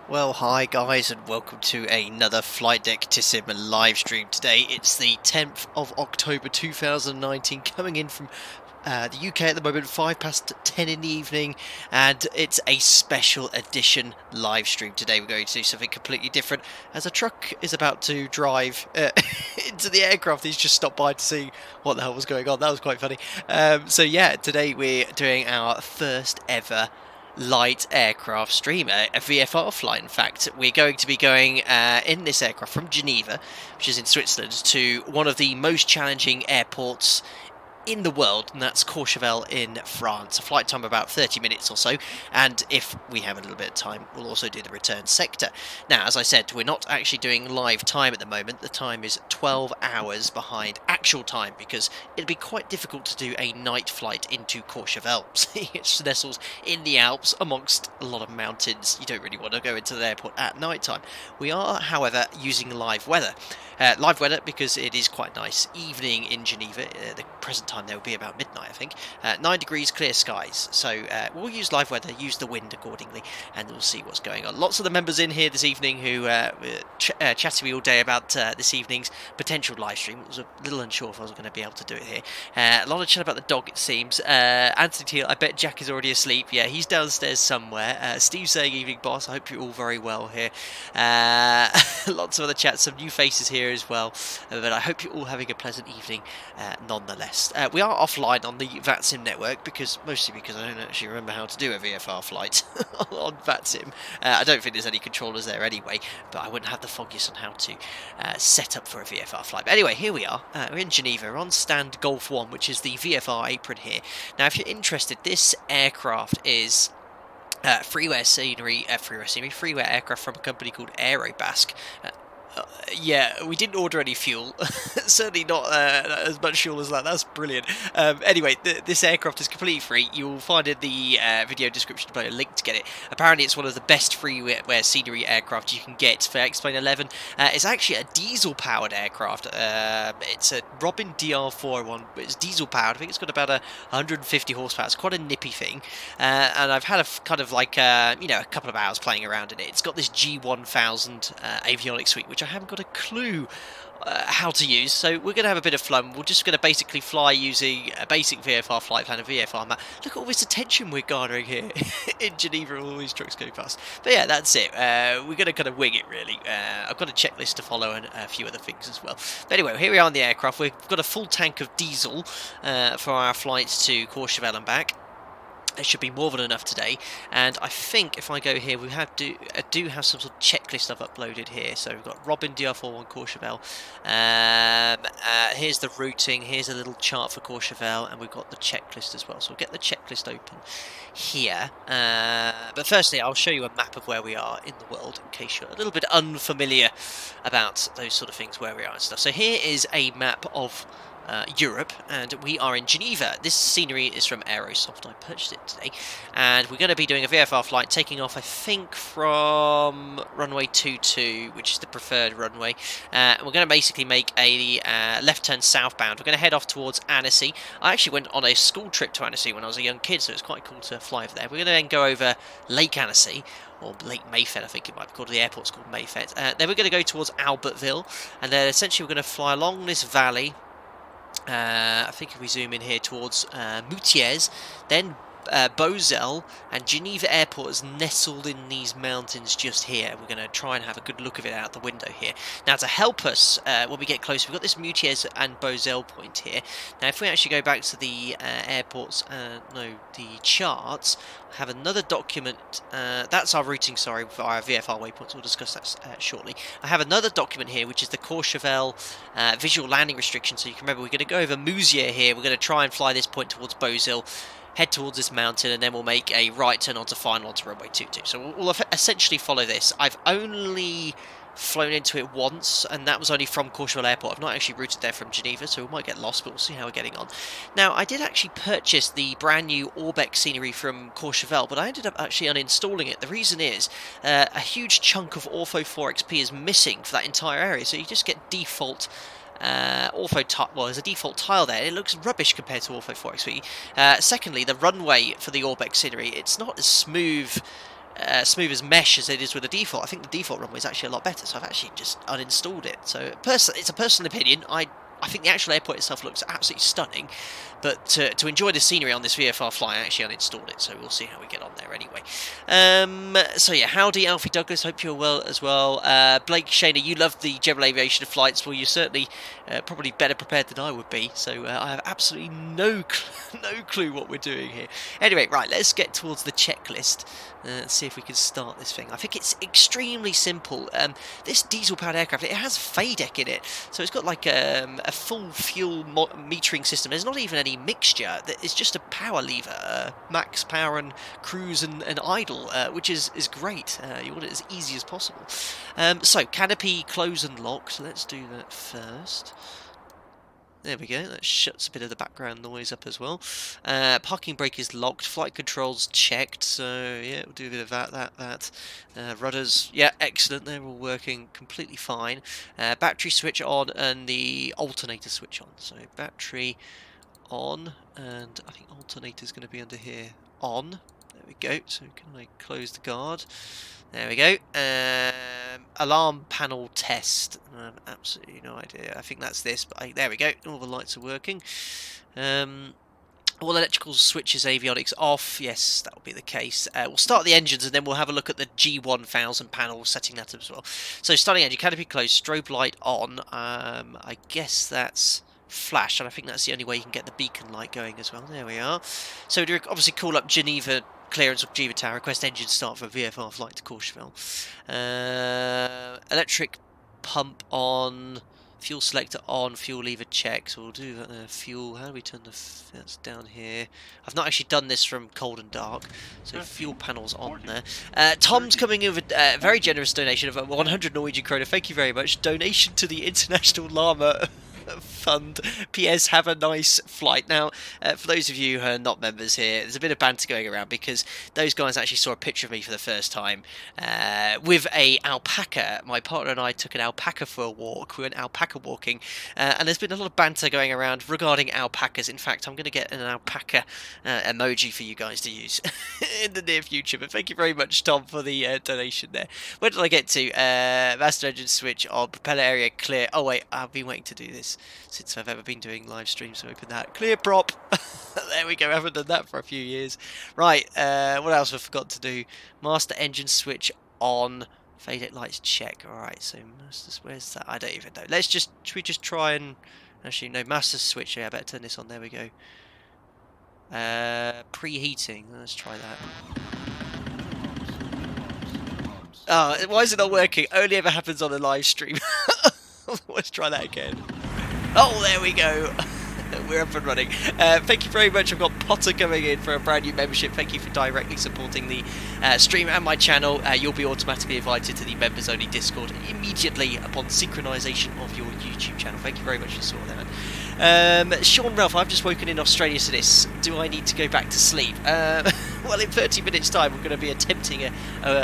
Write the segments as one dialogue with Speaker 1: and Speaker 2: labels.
Speaker 1: Well, hi guys, and welcome to another Flight Deck Tissim live stream. Today it's the 10th of October 2019, coming in from the UK at the moment, 10 in the evening, and it's a special edition live stream. Today we're going to do something completely different, as a truck is about to drive into the aircraft. He's just stopped by to see what the hell was going on. That was quite funny. So yeah, today we're doing our first ever light aircraft stream, a VFR flight. In fact, we're going to be going in this aircraft from Geneva, which is in Switzerland, to one of the most challenging airports in the world, and that's Courchevel in France. A flight time of about 30 minutes or so, and if we have a little bit of time, we'll also do the return sector. Now, as I said, we're not actually doing live time at the moment. The time is 12 hours behind actual time, because it'd be quite difficult to do a night flight into Courchevel. It nestles in the Alps amongst a lot of mountains. You don't really want to go into the airport at night time. We are, however, using live weather. Live weather because it is quite nice evening in Geneva. The present time there will be about midnight, I think. 9 degrees, clear skies. So we'll use live weather, use the wind accordingly, and we'll see what's going on. Lots of the members in here this evening who chatted to me all day about this evening's potential live stream. I was a little unsure if I was going to be able to do it here. A lot of chat about the dog, it seems. Anthony Teal, I bet Jack is already asleep. Yeah, he's downstairs somewhere. Steve saying, evening boss, I hope you're all very well here. Lots of other chats, some new faces here as well, but I hope you're all having a pleasant evening nonetheless. We are offline on the VATSIM network, mostly because I don't actually remember how to do a VFR flight on VATSIM. I don't think there's any controllers there anyway, but I wouldn't have the foggiest on how to set up for a VFR flight. But anyway, here we are. We're in Geneva. We're on stand Golf 1, which is the VFR apron here. Now, if you're interested, this aircraft is freeware aircraft from a company called Aerobask. Yeah, we didn't order any fuel. Certainly not as much fuel as that. That's brilliant. Anyway, this aircraft is completely free. You'll find in the video description below a link to get it. Apparently, it's one of the best freeware scenery aircraft you can get for X-Plane 11. It's actually a diesel-powered aircraft. It's a Robin DR401, but it's diesel-powered. I think it's got about 150 horsepower. It's quite a nippy thing. And I've had a kind of like, a couple of hours playing around in it. It's got this G1000 avionics suite, which I haven't got a clue how to use, so we're going to have a bit of fun. We're just going to basically fly using a basic VFR flight plan, a VFR map. Look at all this attention we're garnering here in Geneva, all these trucks go past. But yeah, that's it. We're going to kind of wing it, really. I've got a checklist to follow and a few other things as well. But anyway, here we are on the aircraft. We've got a full tank of diesel for our flights to Courchevel and back. It should be more than enough today, and I think if I go here, we do have some sort of checklist I've uploaded here. So we've got Robin DR401 Courchevel. Here's the routing. Here's a little chart for Courchevel, and we've got the checklist as well. So we'll get the checklist open here. But firstly, I'll show you a map of where we are in the world, in case you're a little bit unfamiliar about those sort of things, where we are and stuff. So here is a map of Europe, and we are in Geneva. This scenery is from Aerosoft. I purchased it today, and we're going to be doing a VFR flight taking off, I think, from runway 22, which is the preferred runway. We're going to basically make a left turn southbound. We're going to head off towards Annecy. I actually went on a school trip to Annecy when I was a young kid, so it's quite cool to fly over there. We're going to then go over Lake Annecy, or Lake Mayfed, I think it might be called. The airport's called Mayfed. Then we're going to go towards Albertville, and then essentially we're going to fly along this valley. I think if we zoom in here towards Moutiers, then Beauzel, and Geneva Airport is nestled in these mountains just here. We're going to try and have a good look of it out the window here. Now, to help us when we get closer, we've got this Moutiers and Beauzel point here. Now, if we actually go back to the the charts, I have another document. That's our routing, sorry, for our VFR waypoints. We'll discuss that shortly. I have another document here, which is the Courchevel visual landing restriction. So you can remember, we're going to go over Mousier here. We're going to try and fly this point towards Beauzel, head towards this mountain, and then we'll make a right turn onto final onto runway 22. So we'll essentially follow this. I've only flown into it once, and that was only from Courchevel Airport. I've not actually routed there from Geneva, so we might get lost, but we'll see how we're getting on. Now, I did actually purchase the brand new Orbeck scenery from Courchevel, but I ended up actually uninstalling it. The reason is a huge chunk of Ortho 4XP is missing for that entire area, so you just get default there's a default tile there. It looks rubbish compared to Ortho 4XP. Secondly, the runway for the Orbeck scenery, it's not as smooth smooth as mesh as it is with the default. I think the default runway is actually a lot better, so I've actually just uninstalled it. So it's a personal opinion. I think the actual airport itself looks absolutely stunning, but to enjoy the scenery on this VFR flight, I actually uninstalled it, so we'll see how we get on there anyway. So yeah, howdy Alfie Douglas, hope you're well as well. Blake Shana, you love the general aviation flights. Well, you're certainly probably better prepared than I would be, so I have absolutely no clue what we're doing here. Anyway, right, let's get towards the checklist. Let's see if we can start this thing. I think it's extremely simple. This diesel-powered aircraft, it has FADEC in it, so it's got like a full fuel metering system. There's not even any mixture. It's just a power lever, max power and cruise and idle, which is great. You want it as easy as possible. So canopy close and lock. So let's do that first. There we go, that shuts a bit of the background noise up as well. Parking brake is locked, flight controls checked, so yeah, we'll do a bit of that. Rudders, yeah, excellent, they're all working completely fine. Battery switch on and the alternator switch on. So battery on, and I think alternator's going to be under here, on. There we go, so can I close the guard? There we go. Alarm panel test. Absolutely no idea. I think that's this, but there we go. All the lights are working. All electrical switches, avionics off. Yes, that will be the case. We'll start the engines and then we'll have a look at the G1000 panel, setting that up as well. So starting engine, canopy closed, strobe light on. I guess that's flash, and I think that's the only way you can get the beacon light going as well. There we are. So we obviously call up Geneva clearance of Geneva Tower, request engine start for VFR flight to Courchevel. Electric pump on, fuel selector on, fuel lever check. So we'll do that there. Fuel, how do we turn that's down here. I've not actually done this from cold and dark, so fuel panels on there. Tom's coming in with a very generous donation of 100 Norwegian kroner. Thank you very much. Donation to the International Llama Fund. PS, have a nice flight. Now, for those of you who are not members here, there's a bit of banter going around because those guys actually saw a picture of me for the first time with a alpaca. My partner and I took an alpaca for a walk. We went alpaca walking, and there's been a lot of banter going around regarding alpacas. In fact, I'm going to get an alpaca emoji for you guys to use in the near future. But thank you very much, Tom, for the donation there. Where did I get to? Master engine switch on, propeller area clear. Oh wait, I've been waiting to do this since I've ever been doing live streams, so open that. Clear prop. There we go, I haven't done that for a few years. Right, what else have I forgot to do? Master engine switch on, faded lights check. Alright, so master, where's that? I don't even know. Should we just try and, actually no, master switch, yeah, I better turn this on, there we go. Preheating, let's try that. Oh, why is it not working? Only ever happens on a live stream. Let's try that again. Oh, there we go. We're up and running. Thank you very much. I've got Potter coming in for a brand new membership. Thank you for directly supporting the stream and my channel. You'll be automatically invited to the members only Discord immediately upon synchronization of your YouTube channel. Thank you very much for sorting that. Sean Ralph, I've just woken in Australia to this. Do I need to go back to sleep? Well, in 30 minutes time we're going to be attempting a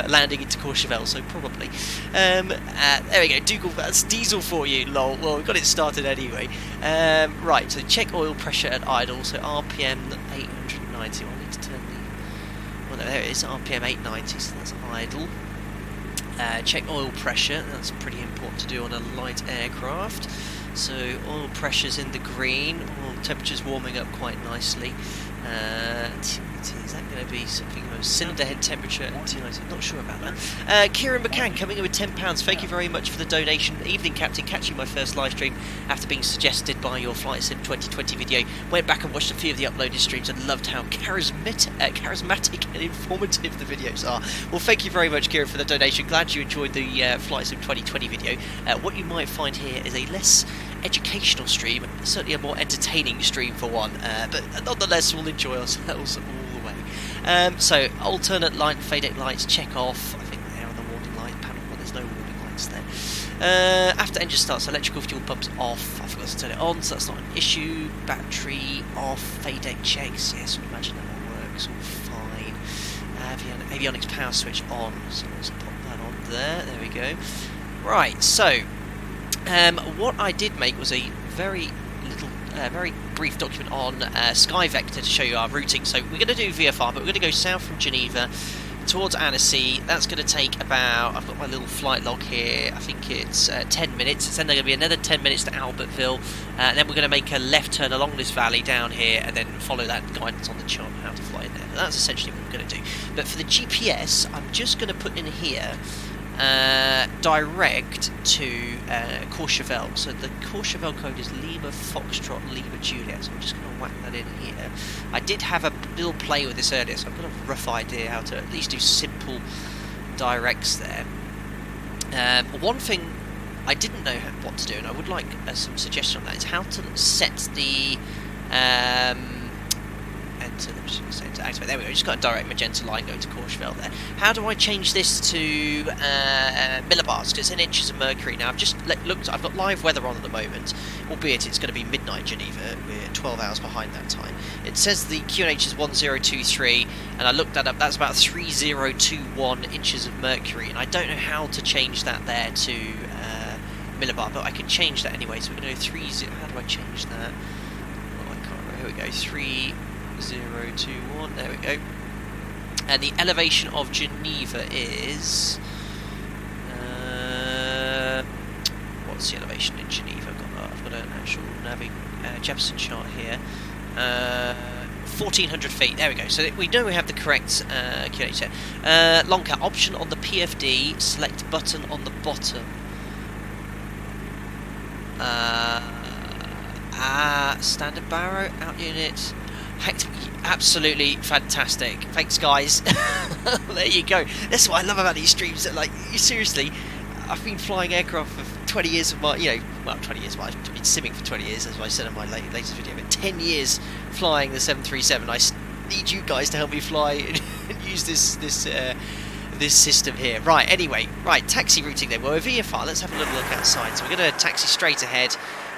Speaker 1: landing into Courchevel, so probably. There we go, Dougal, that's diesel for you, lol. Well, we've got it started anyway. Right, so check oil pressure at idle, so RPM 890. I need to turn the... Well, no, there it is, RPM 890, so that's idle. Check oil pressure, that's pretty important to do on a light aircraft. So oil pressure's in the green, oil temperature's warming up quite nicely. Is that going to be something about cylinder head temperature? I'm not sure about that. Kieran McCann coming in with £10. Thank you very much for the donation. Evening, Captain. Catching my first live stream after being suggested by your Flight Sim 2020 video. Went back and watched a few of the uploaded streams and loved how charismatic and informative the videos are. Well, thank you very much, Kieran, for the donation. Glad you enjoyed the Flight Sim 2020 video. What you might find here is a less educational stream, certainly a more entertaining stream for one, but nonetheless we'll enjoy ourselves all the way. So alternate light faded lights check off. I think they're on the warning light panel, but there's no warning lights there. After engine starts, electrical fuel pumps off. I forgot to turn it on, so that's not an issue. Battery off, fade checks. Yes, we imagine that all works all fine. Avionics power switch on, so let's pop that on there. There we go. Right, so what I did make was a very brief document on SkyVector to show you our routing. So we're going to do VFR, but we're going to go south from Geneva towards Annecy. That's going to take about, I've got my little flight log here, I think it's 10 minutes. It's then going to be another 10 minutes to Albertville, and then we're going to make a left turn along this valley down here, and then follow that guidance on the chart how to fly in there. But that's essentially what we're going to do. But for the GPS, I'm just going to put in here direct to Courchevel. So the Courchevel code is Lima Foxtrot Lima Juliet, so I'm just going to whack that in here. I did have a little play with this earlier, so I've got a rough idea how to at least do simple directs there. One thing I didn't know what to do, and I would like some suggestion on that, is how to set the enter. Let me just say to activate. There we go. Just got a direct magenta line going to Courchevel there. How do I change this to millibars? It's in inches of mercury now. I've just looked. I've got live weather on at the moment, albeit it's going to be midnight Geneva. We're 12 hours behind that time. It says the QNH is 1023, and I looked that up. That's about 3021 inches of mercury, and I don't know how to change that there to millibar, but I can change that anyway. So we're going to go 30. How do I change that? Oh, I can't remember. Here we go. 3021. There we go. And the elevation of Geneva is what's the elevation in Geneva? I've got an actual Jefferson chart here. 1400 feet. There we go. So we know we have the correct QNH there. Long cat option on the PFD. Select button on the bottom. Standard Barrow out unit. Absolutely fantastic. Thanks, guys. There you go. That's what I love about these streams. That, like, seriously, I've been flying aircraft for 20 years of my, 20 years. But I've been simming for 20 years, as I said in my latest video. But 10 years flying the 737. I need you guys to help me fly and use this system here. Right. Anyway, right. Taxi routing then. Well, we're VFR. Let's have a little look outside. So we're going to taxi straight ahead.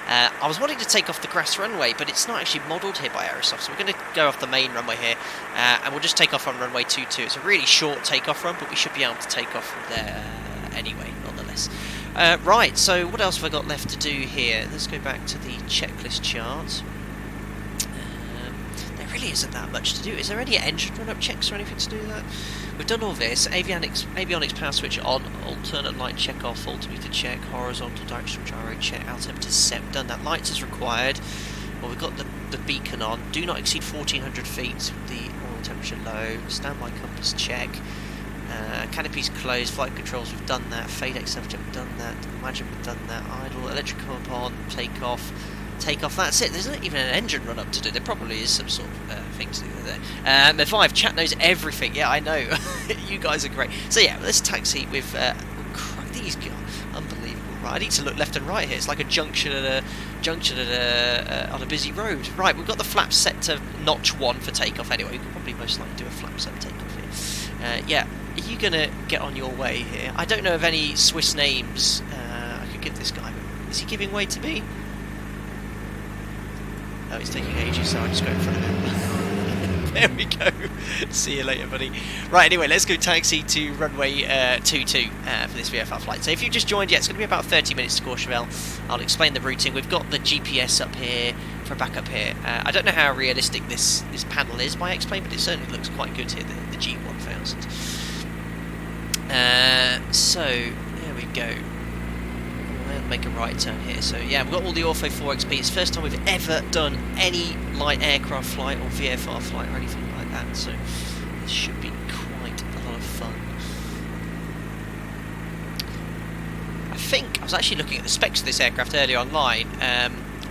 Speaker 1: I was wanting to take off the grass runway, but it's not actually modelled here by Aerosoft, so we're going to go off the main runway here, and we'll just take off on runway 22. It's a really short takeoff run, but we should be able to take off from there anyway, nonetheless. Right, so what else have I got left to do here? Let's go back to the checklist chart. There really isn't that much to do. Is there any engine run-up checks or anything to do with that? We've done all this. Avionics power switch on, alternate light check off, altimeter check, horizontal directional gyro check, altimeter set. We've done that. Lights as required. Well, we've got the beacon on. Do not exceed 1400 feet. The oil temperature low. Standby compass check. Canopies closed. Flight controls. We've done that. Fade XF we've done that. Imagine we've done that. Idle. Electric come up on. Take off. That's it. There's not even an engine run up to do. There probably is some sort of thing to do there. F5 chat knows everything. Yeah, I know. You guys are great. So yeah, let's taxi with these guys. Unbelievable. Right, I need to look left and right here. It's like a junction on a busy road. Right, we've got the flaps set to notch 1 for takeoff. Anyway, we can probably most likely do a flap set takeoff here. Yeah, are you gonna get on your way here? I don't know of any Swiss names I could give this guy. Is he giving way to me? Oh, it's taking ages, so I'll just go in front of him. There we go. See you later, buddy. Right, anyway, let's go taxi to runway 22 for this VFR flight. So if you've just joined, yeah, it's going to be about 30 minutes to Courchevel. I'll explain the routing. We've got the GPS up here for backup here. I don't know how realistic this panel is by X-Plane, but it certainly looks quite good here, the G1000. So, there we go. Make a right turn here. So yeah, we've got all the Ortho 4XP. It's the first time we've ever done any light aircraft flight or VFR flight or anything like that, so this should be quite a lot of fun. I think I was actually looking at the specs of this aircraft earlier online.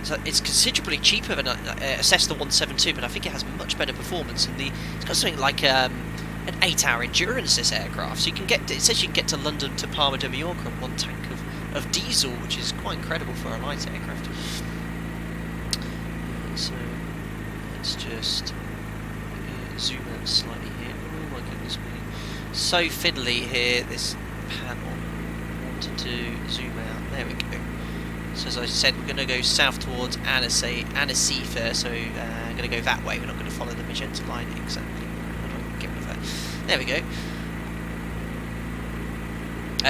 Speaker 1: So it's considerably cheaper than a Cessna 172, but I think it has much better performance, and it's got something like an 8-hour endurance, this aircraft. So you can get, it says you can get to London to Palma de Mallorca on 1 tank of diesel, which is quite incredible for a light aircraft. So let's just zoom out slightly here. Oh my goodness me, so fiddly here, this panel. I wanted to zoom out. There we go. So as I said, we're going to go south towards Annecy first, so I'm going to go that way. We're not going to follow the magenta line exactly. How do I get rid of that? There we go.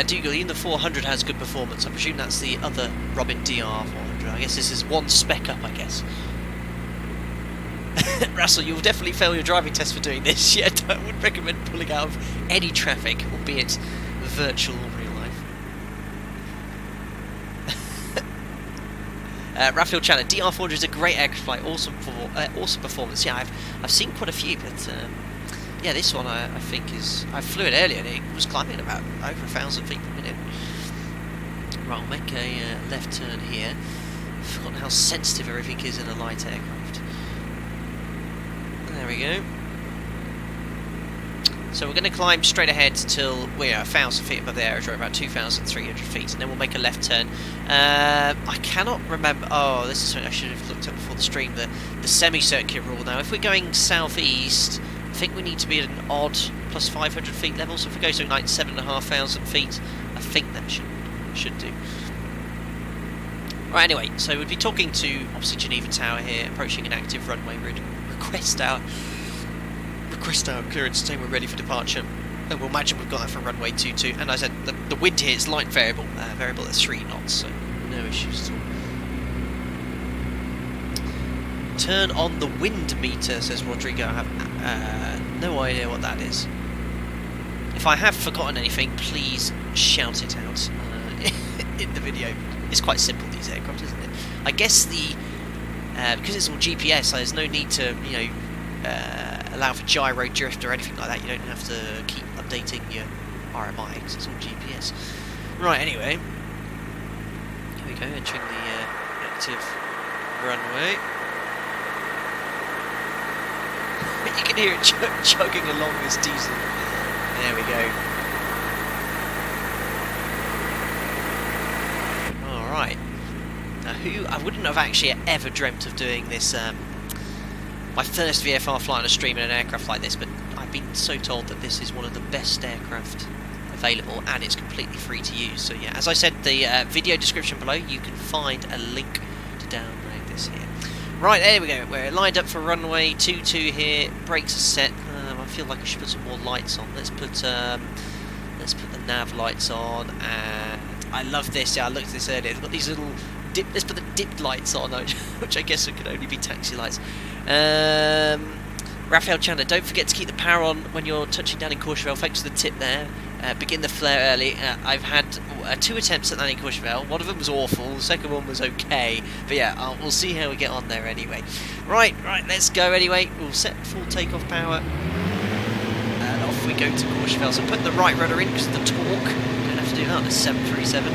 Speaker 1: Dougal, even the 400 has good performance. I presume that's the other Robin DR400. I guess this is one spec up, I guess. Russell, you'll definitely fail your driving test for doing this. Yeah, I would recommend pulling out of any traffic, albeit virtual or real life. Raphael Chandler, DR400 is a great aircraft flight, awesome performance. Yeah, I've seen quite a few, but yeah, this one I think is. I flew it earlier and it was climbing about over 1,000 feet per minute. Right, I'll make a left turn here. I've forgotten how sensitive everything is in a light aircraft. There we go. So we're going to climb straight ahead till we're 1,000 feet above the aerodrome, about 2,300 feet, and then we'll make a left turn. I cannot remember. Oh, this is something I should have looked at before the stream. The semicircular rule. Now, if we're going southeast, I think we need to be at an odd plus 500 feet level. So if we go something like 7,500 feet, I think that should do. Right. Anyway, so we'll be talking to obviously Geneva Tower here, approaching an active runway. Request our clearance, saying we're ready for departure, and we'll imagine we've got that for runway 22. And I said the wind here is light variable at 3 knots, so no issues at all. Turn on the wind meter, says Rodrigo. I have no idea what that is. If I have forgotten anything, please shout it out in the video. It's quite simple, these aircraft, isn't it? I guess because it's all GPS, there's no need to allow for gyro drift or anything like that. You don't have to keep updating your RMI because it's all GPS. Right, anyway. Here we go, entering the active runway. You can hear it chugging along this diesel. There we go. Alright. Now, I wouldn't have actually ever dreamt of doing this. My first VFR flight on a stream in an aircraft like this, but I've been so told that this is one of the best aircraft available, and it's completely free to use. So yeah, as I said, the video description below, you can find a link to download this here. Right, there we go. We're lined up for runway 22 here. Brakes are set. I feel like I should put some more lights on. Let's put the nav lights on, and I love this. Yeah, I looked at this earlier. It's got these little let's put the dip lights on, which I guess could only be taxi lights. Raphael Chandler, don't forget to keep the power on when you're touching down in Courchevel. Thanks for the tip there. Begin the flare early. I've had 2 attempts at landing in Courchevel. One of them was awful, the second one was okay. But yeah, we'll see how we get on there anyway. Right, let's go anyway. We'll set full takeoff power. And off we go to Courchevel. So put the right rudder in because of the torque. Don't have to do that on a 737.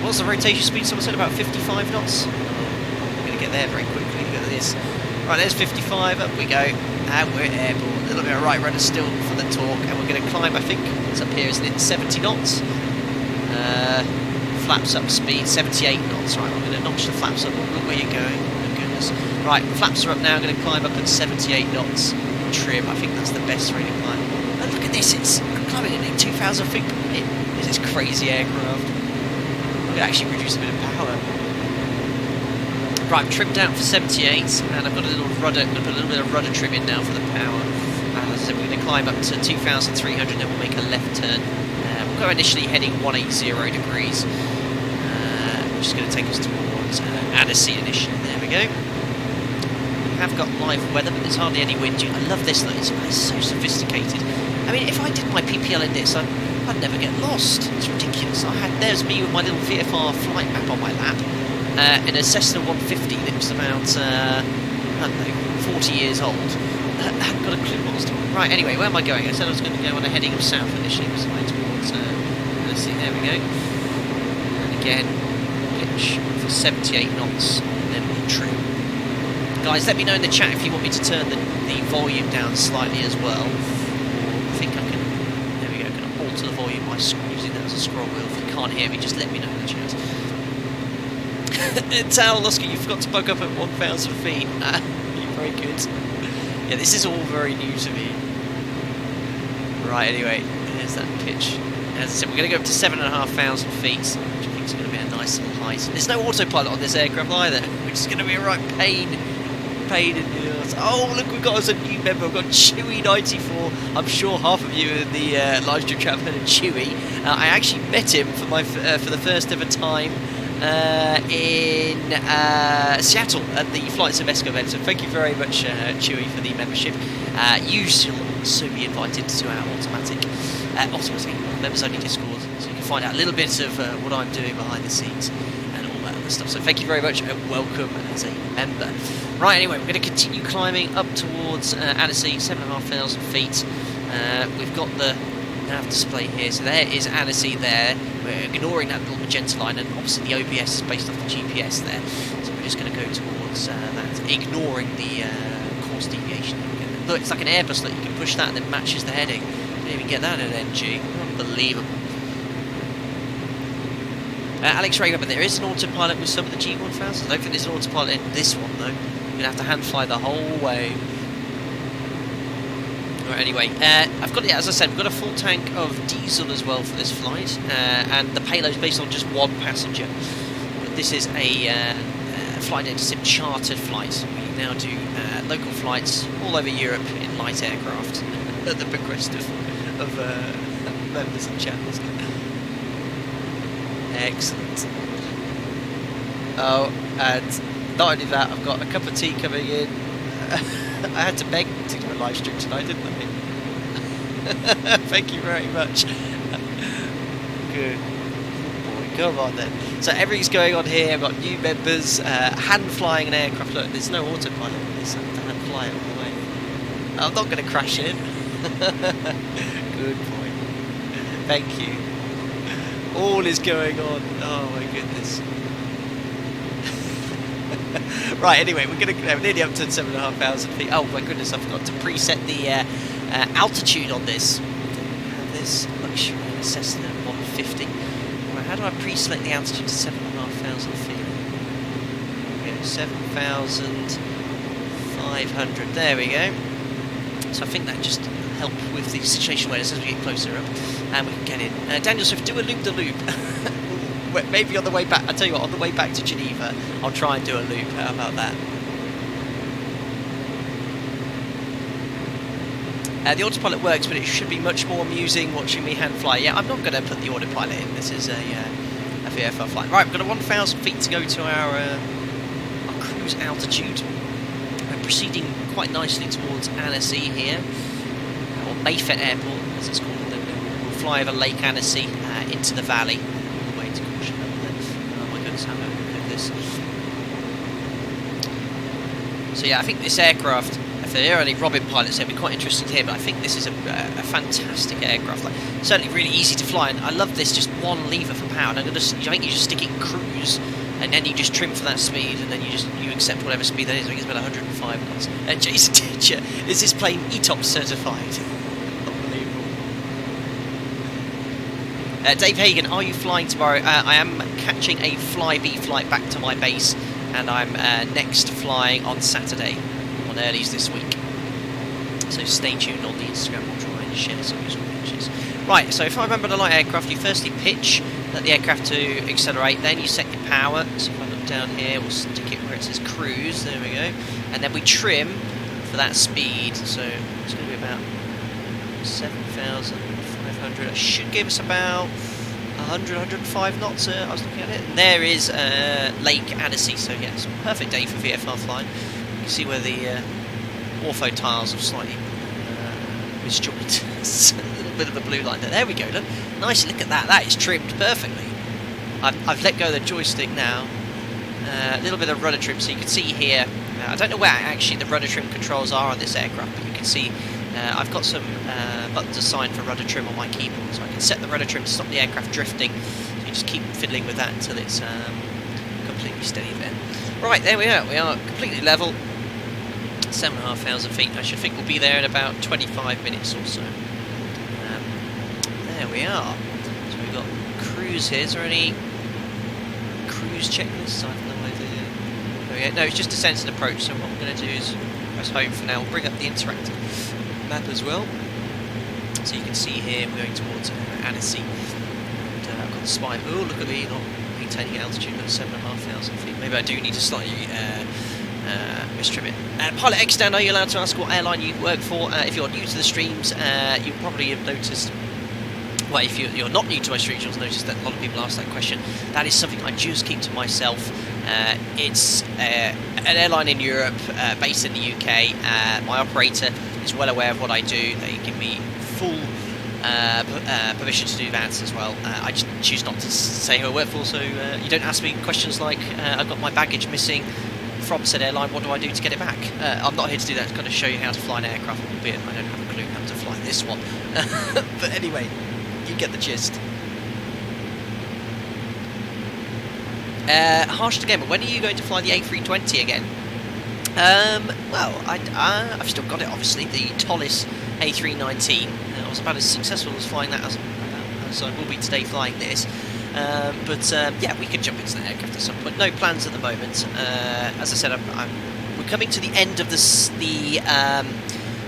Speaker 1: What's the rotation speed? Someone said about 55 knots. I'm going to get there very quickly. Look at this. Right, there's 55, up we go, and we're airborne. A little bit of right rudder still for the torque, and we're going to climb, I think, it's up here, isn't it, 70 knots? Flaps up speed, 78 knots. Right, I'm going to notch the flaps up. Look where you're going, oh goodness. Right, flaps are up now, I'm going to climb up at 78 knots. Trim, I think that's the best rate of climb. And look at this, it's climbing at 2,000 feet per minute. This is crazy aircraft. I'm going to actually reduce a bit of power. Right, I'm trimmed out for 78, and I've got a little rudder. I'm going to put a little bit of rudder trim in now for the power. And as I said, we're going to climb up to 2,300, then we'll make a left turn. We'll go initially heading 180 degrees, which is going to take us towards Annecy initially. There we go. We have got live weather, but there's hardly any wind. I love this, it's so sophisticated. I mean, if I did my PPL in this, I'd never get lost. It's ridiculous. There's me with my little VFR flight map on my lap. In a Cessna 150 that was about, I don't know, 40 years old. I hadn't got a clue what I was doing. Right, anyway, where am I going? I said I was going to go on a heading of south initially, so towards, let's see, there we go. And again, pitch for 78 knots, and then we'll trim. Guys, let me know in the chat if you want me to turn the volume down slightly as well. I think I can, there we go, I can alter the volume by using that as a scroll wheel. If you can't hear me, just let me know in the chat. Tal Oscar, you forgot to bug up at 1,000 feet. You're very good. Yeah, this is all very new to me. Right, anyway, there's that pitch. As I said, we're going to go up to 7,500 feet, which I think is going to be a nice little height. There's no autopilot on this aircraft either, which is going to be a right pain in the ass. Oh, look, we've got us a new member. We've got Chewy94. I'm sure half of you in the live stream chat have heard of Chewy. I actually met him for the first ever time in Seattle at the Flights of Esco event. So thank you very much, Chewy, for the membership. You shall also be invited to our automatic members only Discord, so you can find out a little bit of what I'm doing behind the scenes and all that other stuff. So thank you very much and welcome as a member. Right, anyway, we're going to continue climbing up towards Annecy, 7,500 feet. We've got the nav display here, so there is Annecy there. We're ignoring that little magenta line, and obviously the OBS is based off the GPS there, so we're just going to go towards that, ignoring the course deviation. Look, it's like an Airbus, that you can push that and then matches the heading. Didn't even get that in an NG. Unbelievable. Alex Ray, but there is an autopilot with some of the G1000s. I don't think there's an autopilot in this one though. You're going to have to hand fly the whole way. Right, anyway, I've got, as I said, we've got a full tank of diesel as well for this flight, and the payload is based on just one passenger. But this is a flight data sim chartered flight. We now do local flights all over Europe in light aircraft at the bequest of members and channels. Excellent. Oh, and not only that, I've got a cup of tea coming in. I had to beg to do a live stream tonight, didn't I? Thank you very much. Good boy, come on then. So everything's going on here. I've got new members, hand flying an aircraft. Look, there's no autopilot on this. I have to hand fly it all the way. I'm not going to crash in. Good boy. Thank you. All is going on. Oh my goodness. Right, anyway, we're nearly up to 7,500 feet. Oh my goodness, I forgot to preset the altitude on this. This luxury Cessna 150. Right, how do I pre-select the altitude to 7,500 feet? There we go, 7,500. There we go. So I think that just help with the situation awareness as we get closer up, and we can get in. Daniel Swift, do a loop-the-loop. Maybe on the way back. I tell you what, on the way back to Geneva, I'll try and do a loop. How about that? The autopilot works, but it should be much more amusing watching me hand fly. Yeah, I'm not going to put the autopilot in. This is a VFR flight. Right, we've got 1,000 feet to go to our cruise altitude. We're proceeding quite nicely towards Annecy here, or Mayfair Airport, as it's called. We'll fly over Lake Annecy into the valley. Have a look at this. So yeah, I think this aircraft, if there are any Robin pilots, it'll be quite interesting here, but I think this is a fantastic aircraft. Like, certainly really easy to fly, and I love this, just one lever for power. And I think you just stick it in cruise, and then you just trim for that speed, and then you accept whatever speed that is. I think it's about 105 knots. Jason Teacher, is this plane ETOPS certified? Dave Hagan, are you flying tomorrow? I am catching a Flybe flight back to my base, and I'm next flying on Saturday on earlies this week. So stay tuned on the Instagram. We'll try and share some useful pictures. Right, so if I remember the light aircraft, you firstly pitch, let the aircraft to accelerate, then you set your power. So if I look down here, we'll stick it where it says cruise, there we go. And then we trim for that speed, so it's going to be about 7,500. That should give us about 100, 105 knots. I was looking at it. And there is Lake Annecy, so yeah, it's a perfect day for VFR flying. You can see where the ortho tiles have slightly misjoined. A little bit of a blue line there. There we go. Look, nice look at that. That is trimmed perfectly. I've let go of the joystick now. A little bit of rudder trim, so you can see here. I don't know where actually the rudder trim controls are on this aircraft, but you can see I've got some buttons assigned for rudder trim on my keyboard, so I can set the rudder trim to stop the aircraft drifting. So you just keep fiddling with that until it's completely steady there. Right, there we are. We are completely level. 7,500 feet. I should think we'll be there in about 25 minutes or so. There we are. So we've got cruise here. Is there any cruise checklists? I have no idea. There we go. No, it's just descent and approach. So what I'm going to do is press home for now. We'll bring up the interactive map as well. So you can see here we're going towards Annecy. And I've got the spy. Oh, look at me not maintaining altitude at 7,500 feet. Maybe I do need to slightly mistrim it. Pilot X down, are you allowed to ask what airline you work for? If you're new to the streams, you probably have noticed well, if you're not new to my streams, you'll notice that a lot of people ask that question. That is something I just keep to myself. It's an airline in Europe, based in the UK. My operator is well aware of what I do. They give me full permission to do that as well. I just choose not to say who I work for, so you don't ask me questions like, I've got my baggage missing from said airline, what do I do to get it back? I'm not here to do that. It's going to show you how to fly an aircraft, albeit I don't have a clue how to fly this one. But anyway, you get the gist. Harsh again, but when are you going to fly the A320 again? Well, I've still got it, obviously, the Tollis A319. I was about as successful as flying that as I will be today flying this. But yeah, we can jump into the aircraft at some point. No plans at the moment. As I said, we're coming to the end of the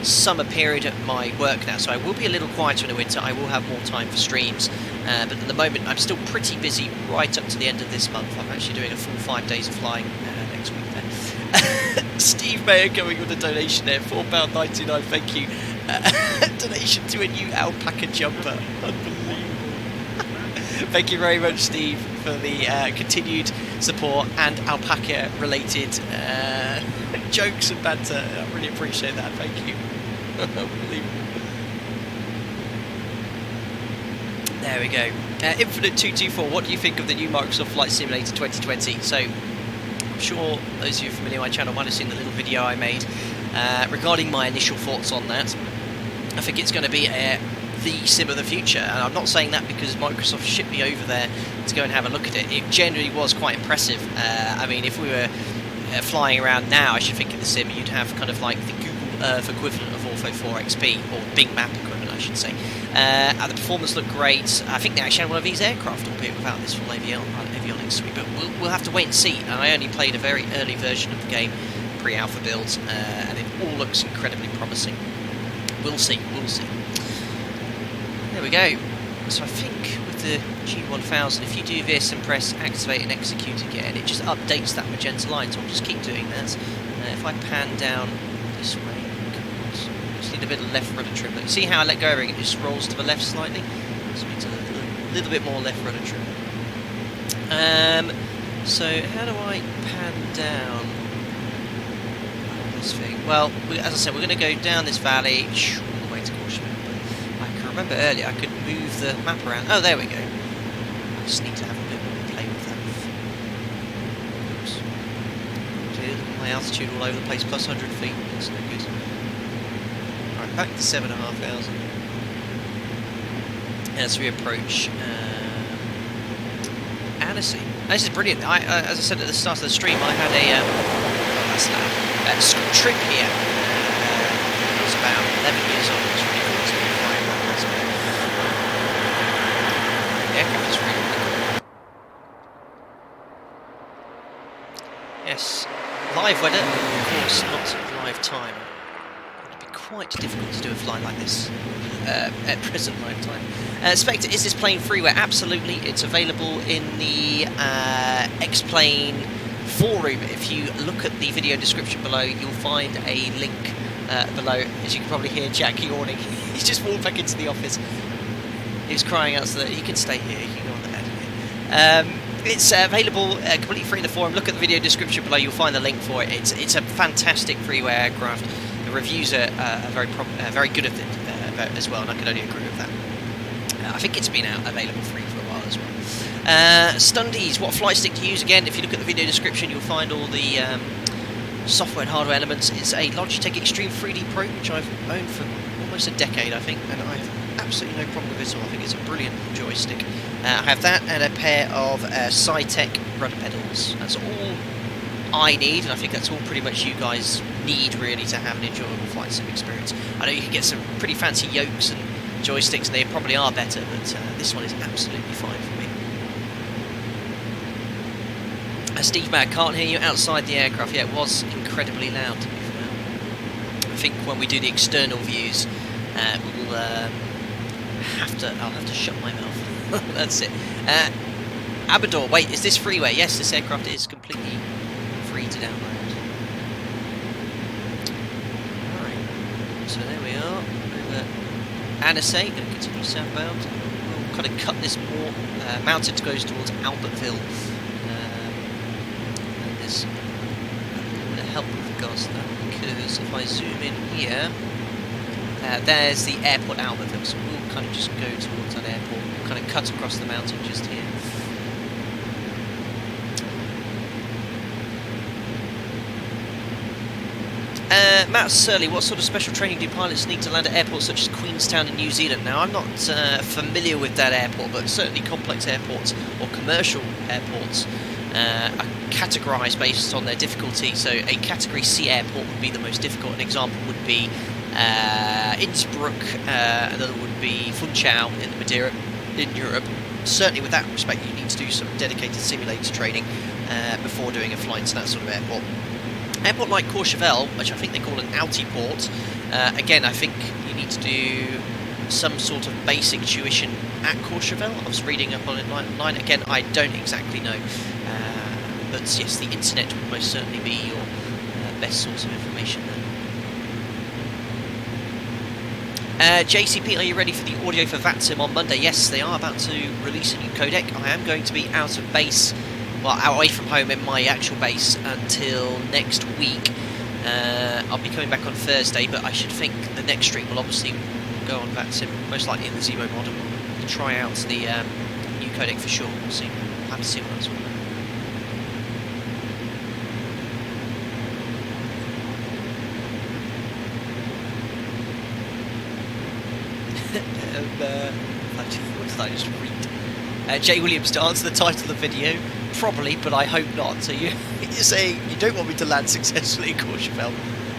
Speaker 1: summer period at my work now, so I will be a little quieter in the winter. I will have more time for streams, but at the moment I'm still pretty busy right up to the end of this month. I'm actually doing a full 5 days of flying next week there. Steve Mayer going with a donation there, £4.99, thank you. Donation to a new alpaca jumper, unbelievable. Thank you very much, Steve, for the continued support and alpaca related jokes and banter. I really appreciate that, thank you. Unbelievable. There we go. Infinite224, what do you think of the new Microsoft Flight Simulator 2020? So, I'm sure those of you familiar with my channel might have seen the little video I made regarding my initial thoughts on that. I think it's going to be the sim of the future, and I'm not saying that because Microsoft shipped me over there to go and have a look at it. It generally was quite impressive. I mean, if we were flying around now, I should think in the sim you'd have kind of like the Google Earth equivalent of Ortho 4 XP, or Bing Map equivalent, I should say. The performance looked great. I think they actually had one of these aircraft, albeit without this full avionics suite, but we'll have to wait and see. And I only played a very early version of the game, pre-alpha build, and it all looks incredibly promising. We'll see, we'll see. There we go. So I think with the G1000, if you do this and press activate and execute again, it just updates that magenta line, so I'll just keep doing that. If I pan down this way, just need a bit of left rudder trim. You see how I let go of it, it just rolls to the left slightly? So it needs a little bit more left rudder trim. So how do I pan down this thing? Well, as I said, we're going to go down this valley all the way to Courchevel. I can remember earlier I could move the map around. Oh, there we go. I just need to have a bit more play with that. Oops. My altitude all over the place, plus 100 feet. That's no good. Alright, back to 7,500. As we approach Annecy. This is brilliant. As I said at the start of the stream, I had a school trip here. I was about 11 years old. It was really cool to be flying around this way. The aircraft is really cool. Yes, live weather, of course, not live time. It would be quite difficult to do a flight like this at present live time. Spectre, is this plane freeware? Absolutely. It's available in the X-Plane forum. If you look at the video description below, you'll find a link below. As you can probably hear Jack yawning. He's just walked back into the office. He was crying out so that he can stay here, he can go on the bed. It's available completely free in the forum. Look at the video description below, you'll find the link for it. It's a fantastic freeware aircraft. The reviews are very good of it as well, and I can only agree with that. I think it's been available free for a while as well. Stundies, what flight stick to use? Again, if you look at the video description, you'll find all the software and hardware elements. It's a Logitech Extreme 3D Pro, which I've owned for almost a decade, I think, and I have absolutely no problem with it at all. I think it's a brilliant joystick. I have that and a pair of Cytec rudder pedals. That's all I need, and I think that's all pretty much you guys need really to have an enjoyable flight sim experience. I know you can get some pretty fancy yokes and joysticks, and they probably are better, but this one is absolutely fine for me. Steve Mac, can't hear you outside the aircraft. Yeah, it was incredibly loud, to be fair. I think when we do the external views, we'll I'll have to shut my mouth. That's it. Abador, wait, is this freeware? Yes, this aircraft is completely free to download. Alright, so there we are. Over Annecy, going to continue southbound. kind of cut this more mountain to goes towards Albertville. And there's a little bit of help with regards to that, because if I zoom in here, there's the airport Albertville, so we'll kind of just go towards that airport, we'll kind of cut across the mountain just here. Matt Surley, what sort of special training do pilots need to land at airports such as Queenstown in New Zealand? Now, I'm not familiar with that airport, but certainly complex airports or commercial airports are categorised based on their difficulty. So a Category C airport would be the most difficult. An example would be Innsbruck, another would be Funchal in Madeira in Europe. Certainly with that respect, you need to do some dedicated simulator training before doing a flight to that sort of airport. Airport like Courchevel, which I think they call an altiport, again, I think you need to do some sort of basic tuition at Courchevel. I was reading up on it online. Again, I don't exactly know. But yes, the internet would most certainly be your best source of information there. JCP, are you ready for the audio for VATSIM on Monday? Yes, they are about to release a new codec. I am going to be out of base, well, away from home in my actual base until next week. I'll be coming back on Thursday, but I should think the next stream will obviously go on VATSIM, most likely in the Zemo model. We'll try out the new codec for sure. We'll see. I'll have to see what else. What did I just read? Jay Williams, to answer the title of the video, probably, but I hope not. So you're saying you don't want me to land successfully in Courchevel?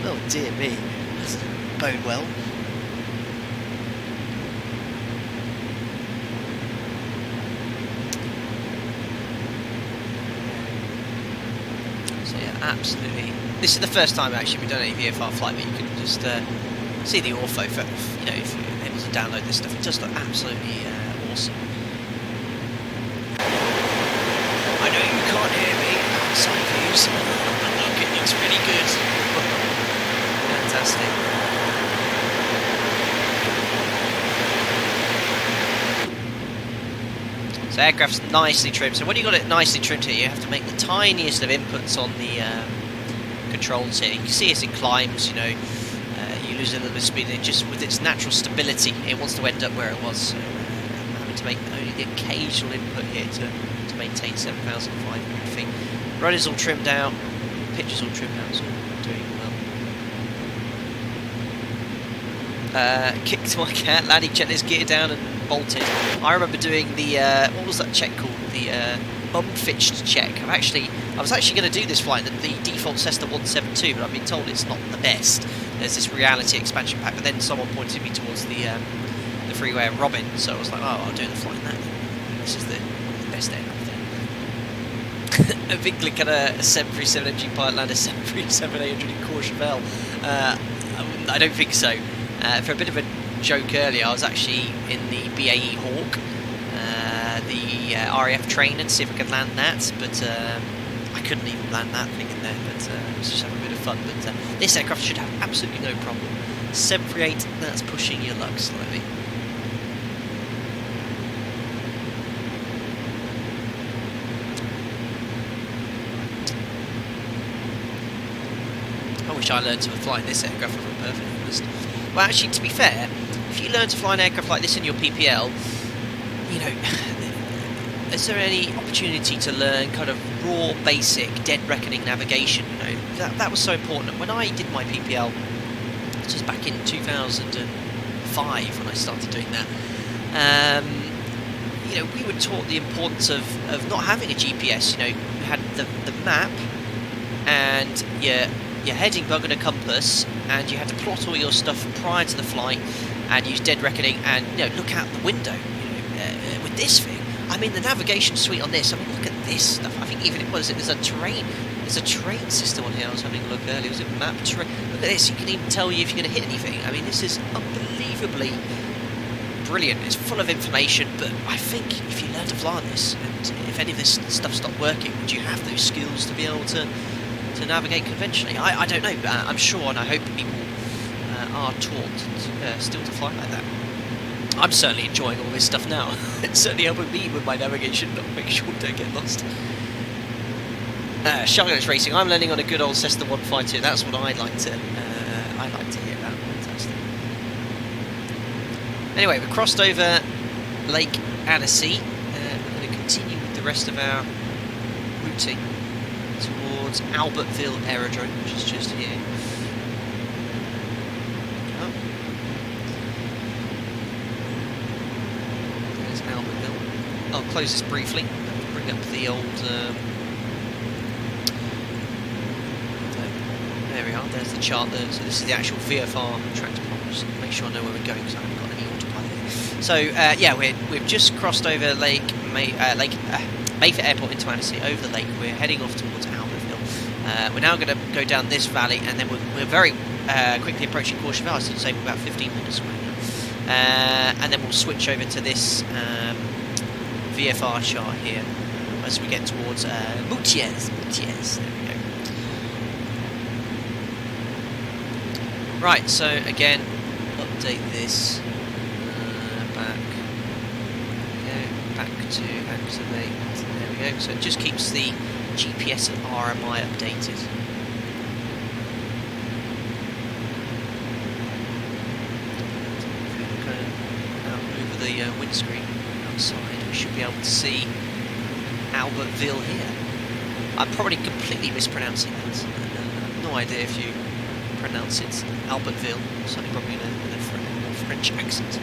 Speaker 1: Oh dear me, doesn't bode well. So yeah, absolutely. This is the first time actually we've done any VFR flight, but you can just see the ortho for, you know, if you're able to download this stuff. It does look absolutely awesome. I know you can't hear me. Side views. Look, it looks really good. Fantastic. So aircraft's nicely trimmed. So when you got it nicely trimmed here, you have to make the tiniest of inputs on the controls here. You can see as it climbs, you know, you lose a little bit of speed, and it just, with its natural stability, it wants to end up where it was. So I'm having to make only the occasional input here to maintain 7,500 feet. Rudder's all trimmed out, pitch is all trimmed out, so doing well. Kicked my cat, landing checklist, gear down and bolted. I remember doing the, what was that check called? The unfitched check. I was actually going to do this flight, the default Cessna 172, but I've been told it's not the best. There's this reality expansion pack, but then someone pointed me towards the freeware Robin, so I was like, oh, I'll do the flight in that. This is the best aircraft. A Vinkler can a 737 MG pilot land a 737-800 in Courchevel? I don't think so. For a bit of a joke earlier, I was actually in the BAE Hawk, the RAF trainer, to see if I could land that, but I couldn't even land that thing in there, but I was just having a bit of fun. But this aircraft should have absolutely no problem. 738, that's pushing your luck slightly. I wish I learned to fly this aircraft, if I'm perfectly honest. Well, actually, to be fair, if you learn to fly an aircraft like this in your PPL, you know, is there any opportunity to learn kind of raw, basic, dead reckoning navigation? You know, that was so important. When I did my PPL, this was back in 2005 when I started doing that. You know, we were taught the importance of not having a GPS. You know, you had the map and your heading bug and a compass, and you had to plot all your stuff prior to the flight and use dead reckoning and, you know, look out the window. You know, with this thing, I mean, the navigation suite on this, I mean, look at this stuff. I think even there's a train system on here. I was having a look earlier. Was it map terrain? Look at this. You can even tell you if you're going to hit anything. I mean, this is unbelievably brilliant. It's full of information, but I think if you learn to fly on this, and if any of this stuff stopped working, would you have those skills to be able to navigate conventionally? I don't know. I'm sure, and I hope people are taught still to fly like that. I'm certainly enjoying all this stuff now. It's certainly helping me with my navigation, not make sure I don't get lost. Charlotte's Racing. I'm landing on a good old Cessna 152. That's what I'd like to. I'd like to hear about. Fantastic. Anyway, we've crossed over Lake Annecy. We're going to continue with the rest of our routing towards Albertville Aerodrome, which is just here. Oh. There's Albertville. I'll close this briefly. Bring up the old. There we are. There's the chart there. So this is the actual VFR tractor plot. Just make sure I know where we're going because I haven't got any autopilot here. So yeah, we've just crossed over Mayfair Airport into Annecy, over the lake. We're heading off towards Albertville. We're now going to go down this valley, and then we're very quickly approaching Courchevel. I should say we're about 15 minutes away now. And then we'll switch over to this VFR chart here as we get towards Moutiers. There we go. Right, so again, update this back to activate. There we go. So it just keeps the GPS and RMI updated. Out over the windscreen outside, we should be able to see Albertville here. I'm probably completely mispronouncing that. No idea if you pronounce it Albertville, certainly probably in a French accent.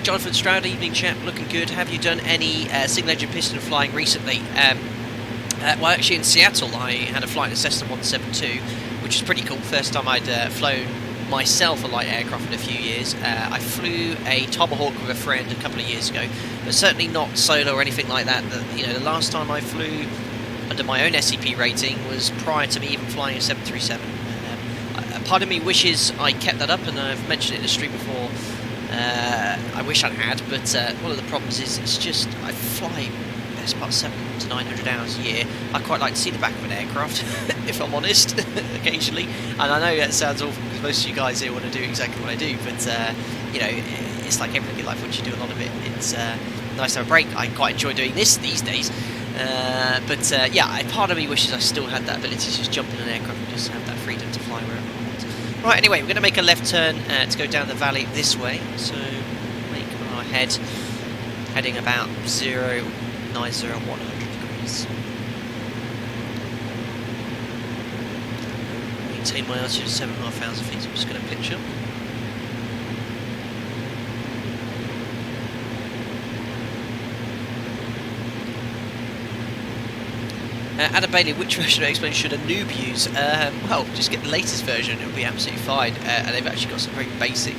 Speaker 1: Jonathan Stroud, evening chap, looking good. Have you done any single engine piston flying recently? Well, actually in Seattle I had a flight in a Cessna 172, which was pretty cool. First time I'd flown myself a light aircraft in a few years. I flew a Tomahawk with a friend a couple of years ago, but certainly not solo or anything like that. You know, the last time I flew under my own SCP rating was prior to me even flying a 737. Part of me wishes I kept that up, and I've mentioned it in the stream before. I wish I had, but one of the problems is it's just I fly best part 700 to 900 hours a year. I quite like to see the back of an aircraft, if I'm honest, occasionally. And I know that sounds awful because most of you guys here want to do exactly what I do, but you know, it's like everything in life. Once you do a lot of it, it's nice to have a break. I quite enjoy doing this these days. But yeah, part of me wishes I still had that ability to just jump in an aircraft and just have that freedom to fly wherever I want. Right, anyway, we're going to make a left turn to go down the valley this way. So make our heading about 090 and 100 degrees. Maintain my altitude at 7,500 feet. So I'm just going to pitch up. Adam Bailey, which version of X-Plane should a noob use? Well, just get the latest version, it'll be absolutely fine. And they've actually got some very basic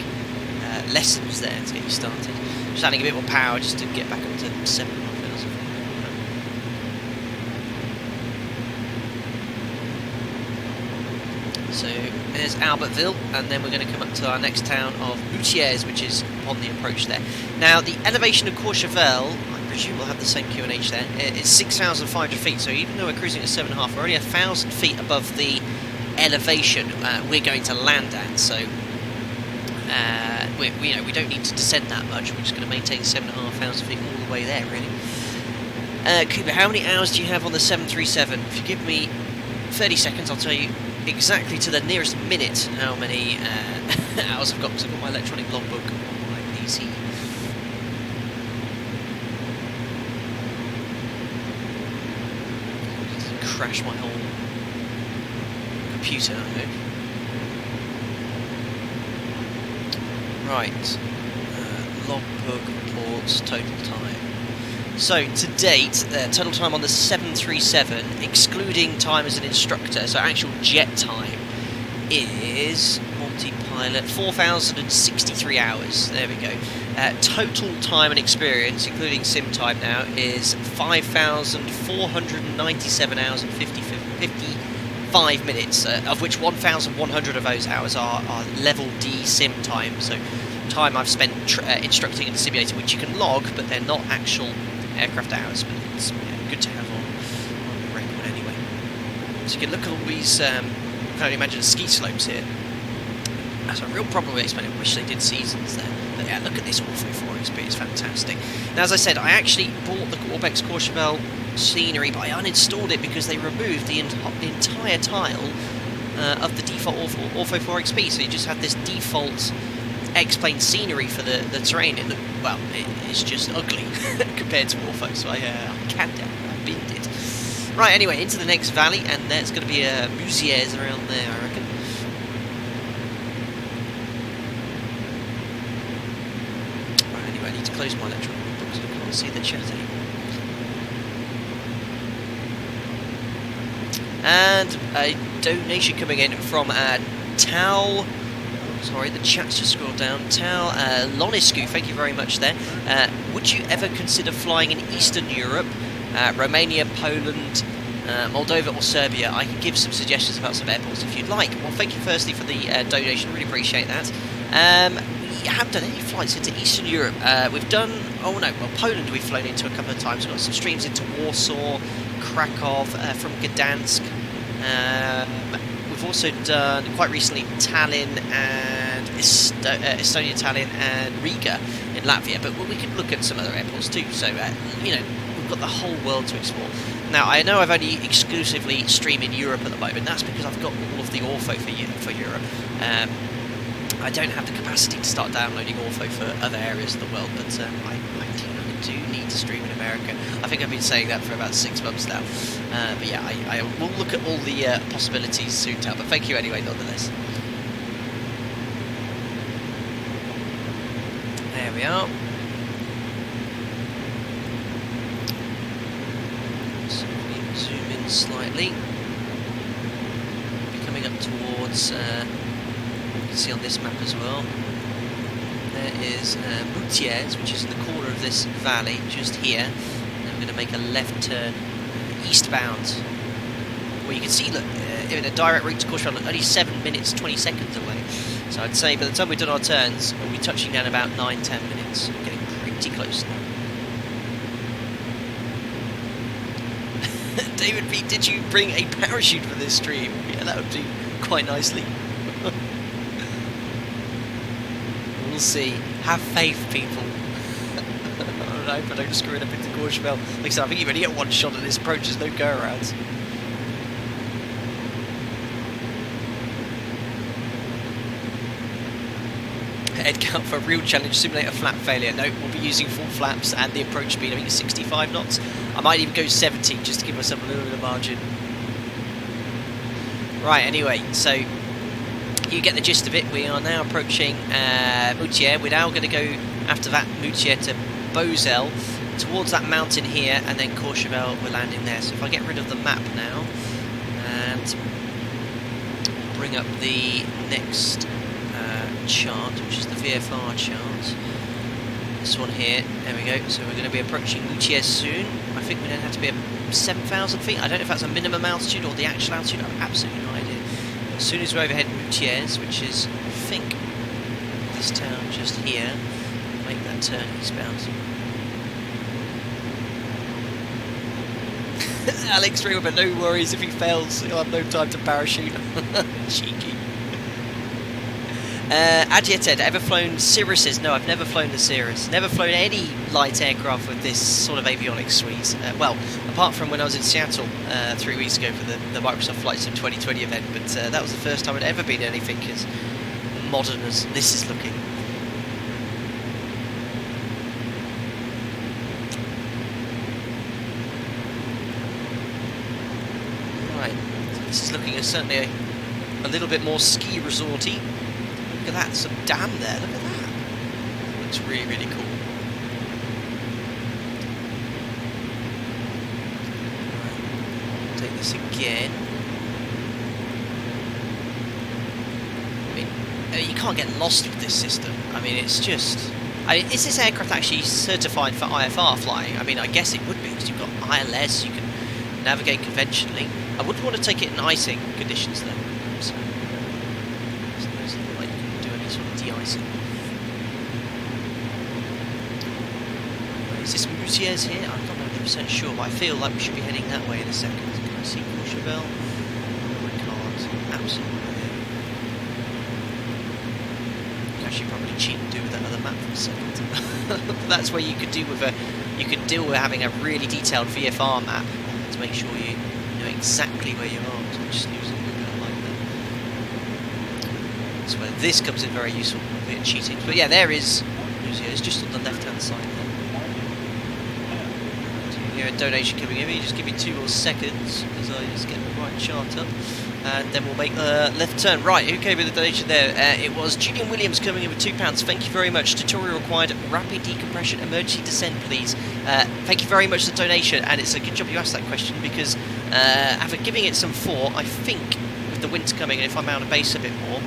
Speaker 1: lessons there to get you started. Just adding a bit more power just to get back up to 7,500. So there's Albertville, and then we're going to come up to our next town of Moutiers, which is on the approach there. Now, the elevation of Courchevel, I presume we'll have the same QNH there, it's 6,500 feet, so even though we're cruising at 7.5, we're only 1,000 feet above the elevation we're going to land at, so we don't need to descend that much. We're just going to maintain 7,500 feet all the way there, really. Cooper, how many hours do you have on the 737? If you give me 30 seconds, I'll tell you exactly to the nearest minute how many hours I've got, because I've got my electronic logbook on my PC. Crash my whole computer, I hope. Right, logbook reports total time. So to date, total time on the 737, excluding time as an instructor, so actual jet time, is multi-pilot 4,063 hours. There we go. Total time and experience, including sim time now, is 5,497 hours and 55 minutes, of which 1,100 of those hours are level D sim time. So time I've spent instructing in the simulator, which you can log, but they're not actual aircraft hours, but it's good to have on record anyway. So you can look at all these, I can only imagine ski slopes here. That's a real problem with X-Men. I wish they did seasons there. But yeah, look at this Ortho 4XP, it's fantastic. Now, as I said, I actually bought the Aerobask Courchevel scenery, but I uninstalled it because they removed the entire tile of the default Ortho 4XP. So you just had this default X-plane scenery for the terrain. It looked, well, it's just ugly compared to Ortho, so I canned it, I binned it. Right, anyway, into the next valley, and there's going to be a Musiers around there, I reckon. Right, anyway, I need to close my electronic book so I can't see the chat anymore. And a donation coming in from Tal. Sorry, the chat's just scrolled down. Tal Loniscu, thank you very much there. Would you ever consider flying in Eastern Europe? Romania, Poland, Moldova or Serbia? I can give some suggestions about some airports if you'd like. Well, thank you firstly for the donation, really appreciate that. We haven't done any flights into Eastern Europe. We've done, oh no, well, Poland we've flown into a couple of times. We've got some streams into Warsaw, Krakow, from Gdansk. We've also done, quite recently, Tallinn and Estonia, Tallinn and Riga in Latvia, but we could look at some other airports too, so, you know, we've got the whole world to explore. Now, I know I've only exclusively streamed in Europe at the moment. That's because I've got all of the Ortho for Europe. I don't have the capacity to start downloading Ortho for other areas of the world, but I do need to stream in America. I think I've been saying that for about 6 months now. But yeah, I will look at all the possibilities soon, Tal, but thank you anyway, nonetheless. There we are. So we zoom in slightly. We'll be coming up towards, you can see on this map as well, there is Moutiers, which is in the corner of this valley, just here. And we're going to make a left turn eastbound. Well, you can see, look, in a direct route to Courchevel, only 7 minutes 20 seconds away. So I'd say by the time we've done our turns, we'll be touching down about 9-10 minutes. We're getting pretty close now. David B, did you bring a parachute for this stream? Yeah, that would do quite nicely. We'll see. Have faith, people. I don't know, but I'm screwing up into Courchevel. Like I said, I think you've only get one shot at this approach, there's no go-arounds. Head count for real challenge, simulator flap failure. No, we'll be using full flaps and the approach speed, I think it's 65 knots. I might even go 70 just to give myself a little bit of margin. Right, anyway, so you get the gist of it. We are now approaching Moutiers. We're now going to go after that Moutiers to Beauzel, towards that mountain here, and then Courchevel, we're landing there. So if I get rid of the map now and bring up the next chart, which is the VFR chart, this one here, there we go. So we're going to be approaching Moutiers soon. I think we then have to be at 7,000 feet. I don't know if that's a minimum altitude or the actual altitude. I have absolutely no idea. As soon as we overhead Moutiers, which is, I think, this town just here, make that turn eastbound. Alex Ring, but no worries, if he fails, he'll have no time to parachute. Cheeky. Adjeted, ever flown Cirruses? No, I've never flown the Cirrus. Never flown any light aircraft with this sort of avionics suite. Well, apart from when I was in Seattle 3 weeks ago for the Microsoft Flight Sim 2020 event, but that was the first time I'd ever been anything as modern as this is looking. Right, so this is looking certainly a little bit more ski resorty. Look at that, there's some dam there, look at that. Looks really, really cool. Right, take this again. I mean, you can't get lost with this system. I mean, it's just... is this aircraft actually certified for IFR flying? I mean, I guess it would be, because you've got ILS, you can navigate conventionally. I wouldn't want to take it in icing conditions, though. So, de-icing. Is this Moutiers here? I'm not 100% sure, but I feel like we should be heading that way in a second. Can I see Courchevel? No, I can't. Absolutely. actually probably cheat and do with that other map for a second. That's where you could deal with having a really detailed VFR map to make sure you know exactly where you are. So just use a little bit like that. That's where this comes in very useful, a bit of cheating. But yeah, there is Musia. It's just on the left-hand side there. A donation coming in. You just give me 2 more seconds as I just get the right chart up, and then we'll make the left turn. Right, who came with the donation there? It was Julian Williams coming in with £2. Thank you very much. Tutorial required. Rapid decompression. Emergency descent, please. Thank you very much for the donation, and it's a good job you asked that question because after giving it some thought, I think with the winter coming, and if I'm out of base a bit more,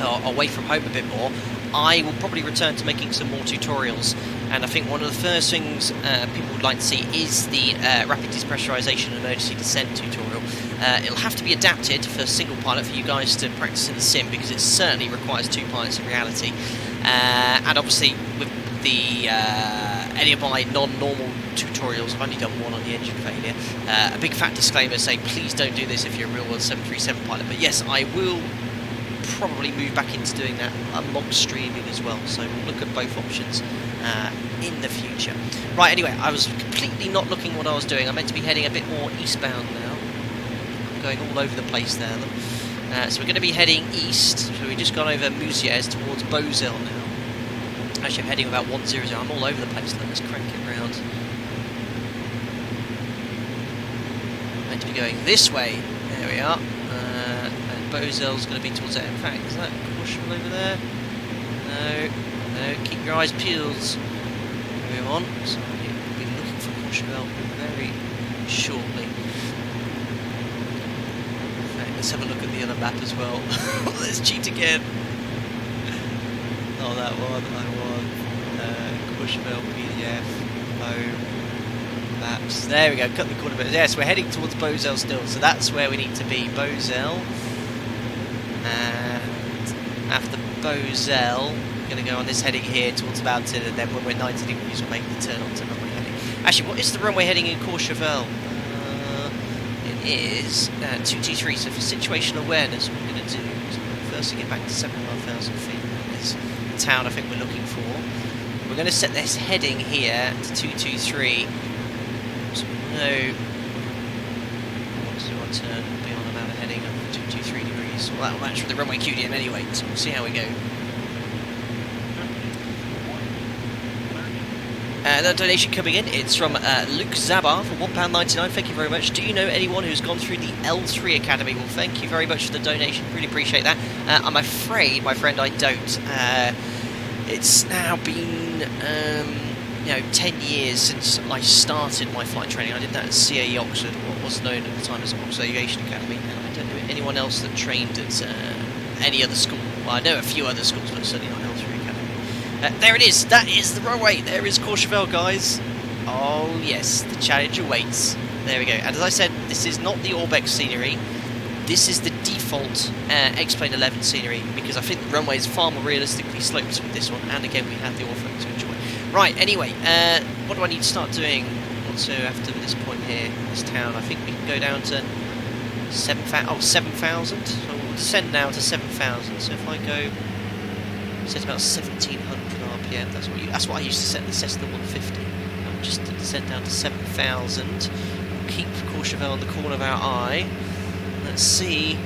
Speaker 1: or away from home a bit more, I will probably return to making some more tutorials. And I think one of the first things people would like to see is the rapid depressurization and emergency descent tutorial. It'll have to be adapted for single pilot for you guys to practice in the sim, because it certainly requires 2 pilots in reality. And obviously with the any of my non-normal tutorials, I've only done one on the engine failure. A big fat disclaimer saying please don't do this if you're a real world 737 pilot. But yes, I will probably move back into doing that amongst streaming as well, so we'll look at both options in the future. Right, anyway, I was completely not looking what I was doing. I meant to be heading a bit more eastbound now. I'm going all over the place there. So we're going to be heading east, so we've just gone over Musiers towards Beauzelle now. Actually I'm heading about 100, I'm all over the place. Let's crank it round. I'm meant to be going this way, there we are. Beauzelle's going to be towards that. In fact, is that Courchevel over there? No, no, keep your eyes peeled. Move on. So we'll be looking for Courchevel very shortly. In fact, let's have a look at the other map as well. Let's cheat again. Oh, that one, Courchevel PDF, home, maps. There we go, cut the corner bit. Yes, we're heading towards Beauzelle still, so that's where we need to be, Beauzelle. And after Beauzelle, we're going to go on this heading here towards Mountain, and then when we're 90 degrees, we'll make the turn onto runway heading. Actually, what is the runway heading in Courchevel? It is 223, so for situational awareness, what we're going to do is firstly get back to 7,500 feet. That is the town I think we're looking for. We're going to set this heading here to 223, so we know what to do on turn, we'll be on about a heading of 223 degrees. Well, that'll match with the runway QDM anyway, so we'll see how we go. That donation coming in, it's from Luke Zabar for £1.99. Thank you very much. Do you know anyone who's gone through the L3 Academy? Well, thank you very much for the donation. Really appreciate that. I'm afraid, my friend, I don't. It's now been 10 years since I started my flight training. I did that at CAE Oxford, what was known at the time as Oxford Aviation Academy, and I don't know anyone else that trained at any other school. Well, I know a few other schools, but certainly not L3 Academy. There it is, that is the runway, there is Courchevel, guys. Oh yes, the challenge awaits. There we go, and as I said, this is not the Orbex scenery, this is the default X-Plane 11 scenery, because I think the runway is far more realistically sloped with this one, and again we have the ortho to enjoy. Right, anyway, what do I need to start doing? Also, after this point here, this town, I think we can go down to 7,000. So we'll descend now to 7,000. So if I go, so it's about 1,700 RPM. That's what I used to set the Cessna 150. Just to descend down to 7,000. We'll keep Courchevel on the corner of our eye. Let's see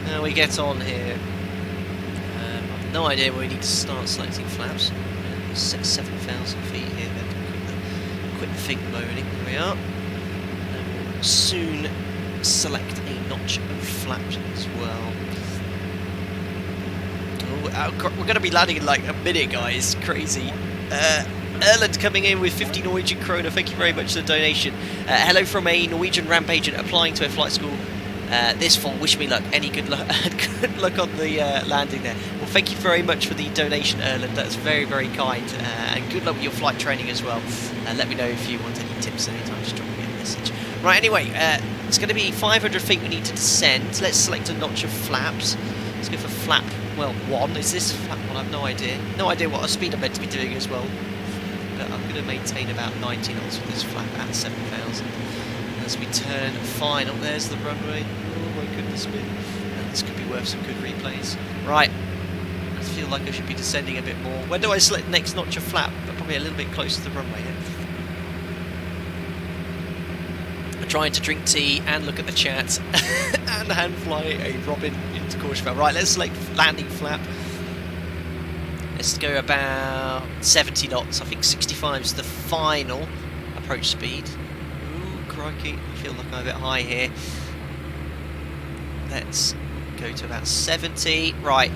Speaker 1: how we get on here. I've no idea where we need to start selecting flaps. Set 7,000 feet here, then quit the thing loading. There we are. And we'll soon select a notch of flaps as well. Oh, we're going to be landing in like a minute, guys. Crazy. Erland coming in with 50 Norwegian kroner. Thank you very much for the donation. Hello from a Norwegian ramp agent applying to a flight school this fall. Wish me luck. Any good luck? Good luck on the landing there. Well, thank you very much for the donation, Erland. That's very, very kind. And good luck with your flight training as well. Let me know if you want any tips anytime. Just drop me a message. Right. Anyway, it's going to be 500 feet we need to descend. Let's select a notch of flaps. Let's go for flap. Well, 1. Is this flap 1? I have no idea. No idea what speed I'm meant to be doing as well. But I'm going to maintain about 90 knots with this flap at 7,000. As we turn fine, oh, there's the runway. Oh my goodness me. This could be worth some good replays. Right, feel like I should be descending a bit more. When do I select next notch of flap? Probably a little bit closer to the runway. I'm trying to drink tea and look at the chat and hand fly a Robin into Courchevel. Right, let's select landing flap. Let's go about 70 knots. I think 65 is the final approach speed. Ooh, crikey, I feel like I'm a bit high here. Let's go to about 70. Right,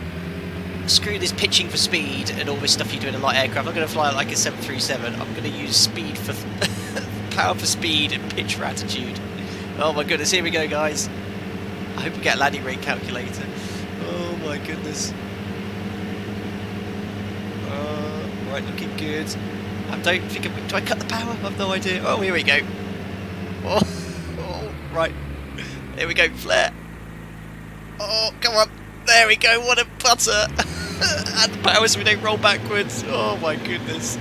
Speaker 1: screw this pitching for speed and all this stuff you do in a light aircraft. I'm going to fly it like a 737. I'm going to use speed for power for speed and pitch for attitude. Oh my goodness, here we go, guys. I hope we get a landing rate calculator. Oh my goodness. Right, looking good. I don't think do I cut the power? I've no idea. Oh, here we go. Oh, right. Here we go, flare. Oh, come on. There we go. What a butter. And the power so we don't roll backwards. Oh my goodness.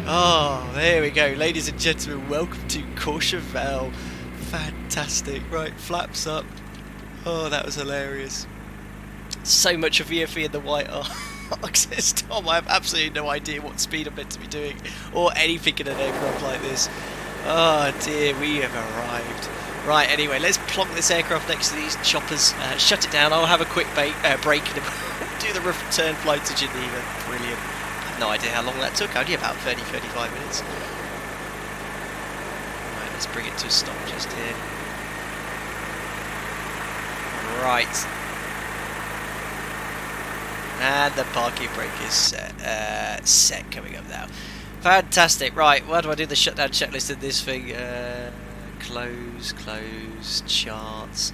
Speaker 1: Oh, there we go. Ladies and gentlemen, welcome to Courchevel. Fantastic. Right, flaps up. Oh, that was hilarious. So much of VFE in the white axis, Tom. I have absolutely no idea what speed I'm meant to be doing or anything in an aircraft like this. Oh dear, we have arrived. Right, anyway, let's plonk this aircraft next to these choppers, shut it down. I'll have a quick break and do the return flight to Geneva. Brilliant. I have no idea how long that took, only about 30-35 minutes. Right, let's bring it to a stop just here. Right. And the parking brake is set coming up now. Fantastic. Right, why do I do the shutdown checklist in this thing? Close, charts,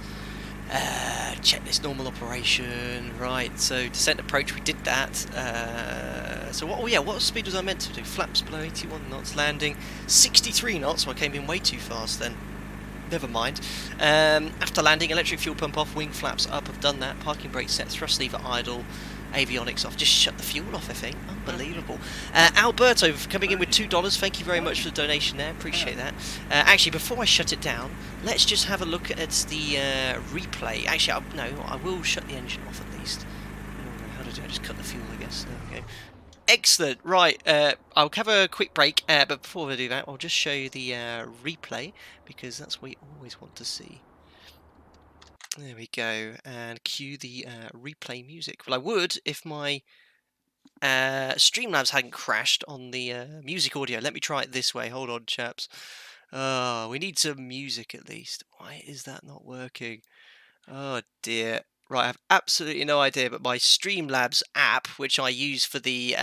Speaker 1: checklist normal operation. Right, so descent approach, we did that. So what? Oh yeah, what speed was I meant to do? Flaps below 81 knots, landing 63 knots. So I came in way too fast then. Never mind. After landing, electric fuel pump off, wing flaps up. I've done that. Parking brake set, thrust lever idle. Avionics off, just shut the fuel off, I think. Unbelievable. Alberto coming in with $2. Thank you very much for the donation there, appreciate that. Actually, before I shut it down, let's just have a look at the replay. Actually, I will shut the engine off at least. How do I just cut the fuel, I guess? There we go. Excellent. Right, I'll have a quick break, but before we do that, I'll just show you the replay, because that's what we always want to see. There we go, and cue the replay music. Well, I would if my Streamlabs hadn't crashed on the music audio. Let me try it this way. Hold on, chaps. We need some music at least. Why is that not working? Oh dear. Right, I have absolutely no idea, but my Streamlabs app, which I use for the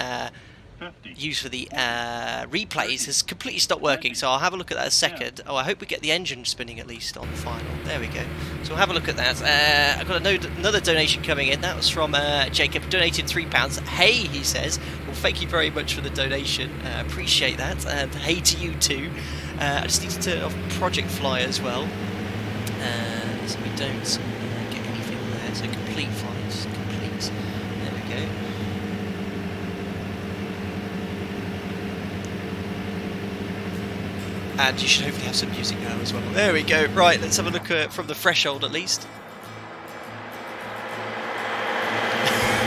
Speaker 1: replays, has completely stopped working, so I'll have a look at that in a second. Oh, I hope we get the engine spinning at least on the final. There we go. So we'll have a look at that. I've got another donation coming in. That was from Jacob, donated £3. Hey, he says. Well, thank you very much for the donation. Appreciate that. And hey to you too. I just need to turn off Project Fly as well, so we don't get anything there. So complete flights, complete. There we go. And you should hopefully have some music now as well. There we go. Right, let's have a look at from the threshold at least.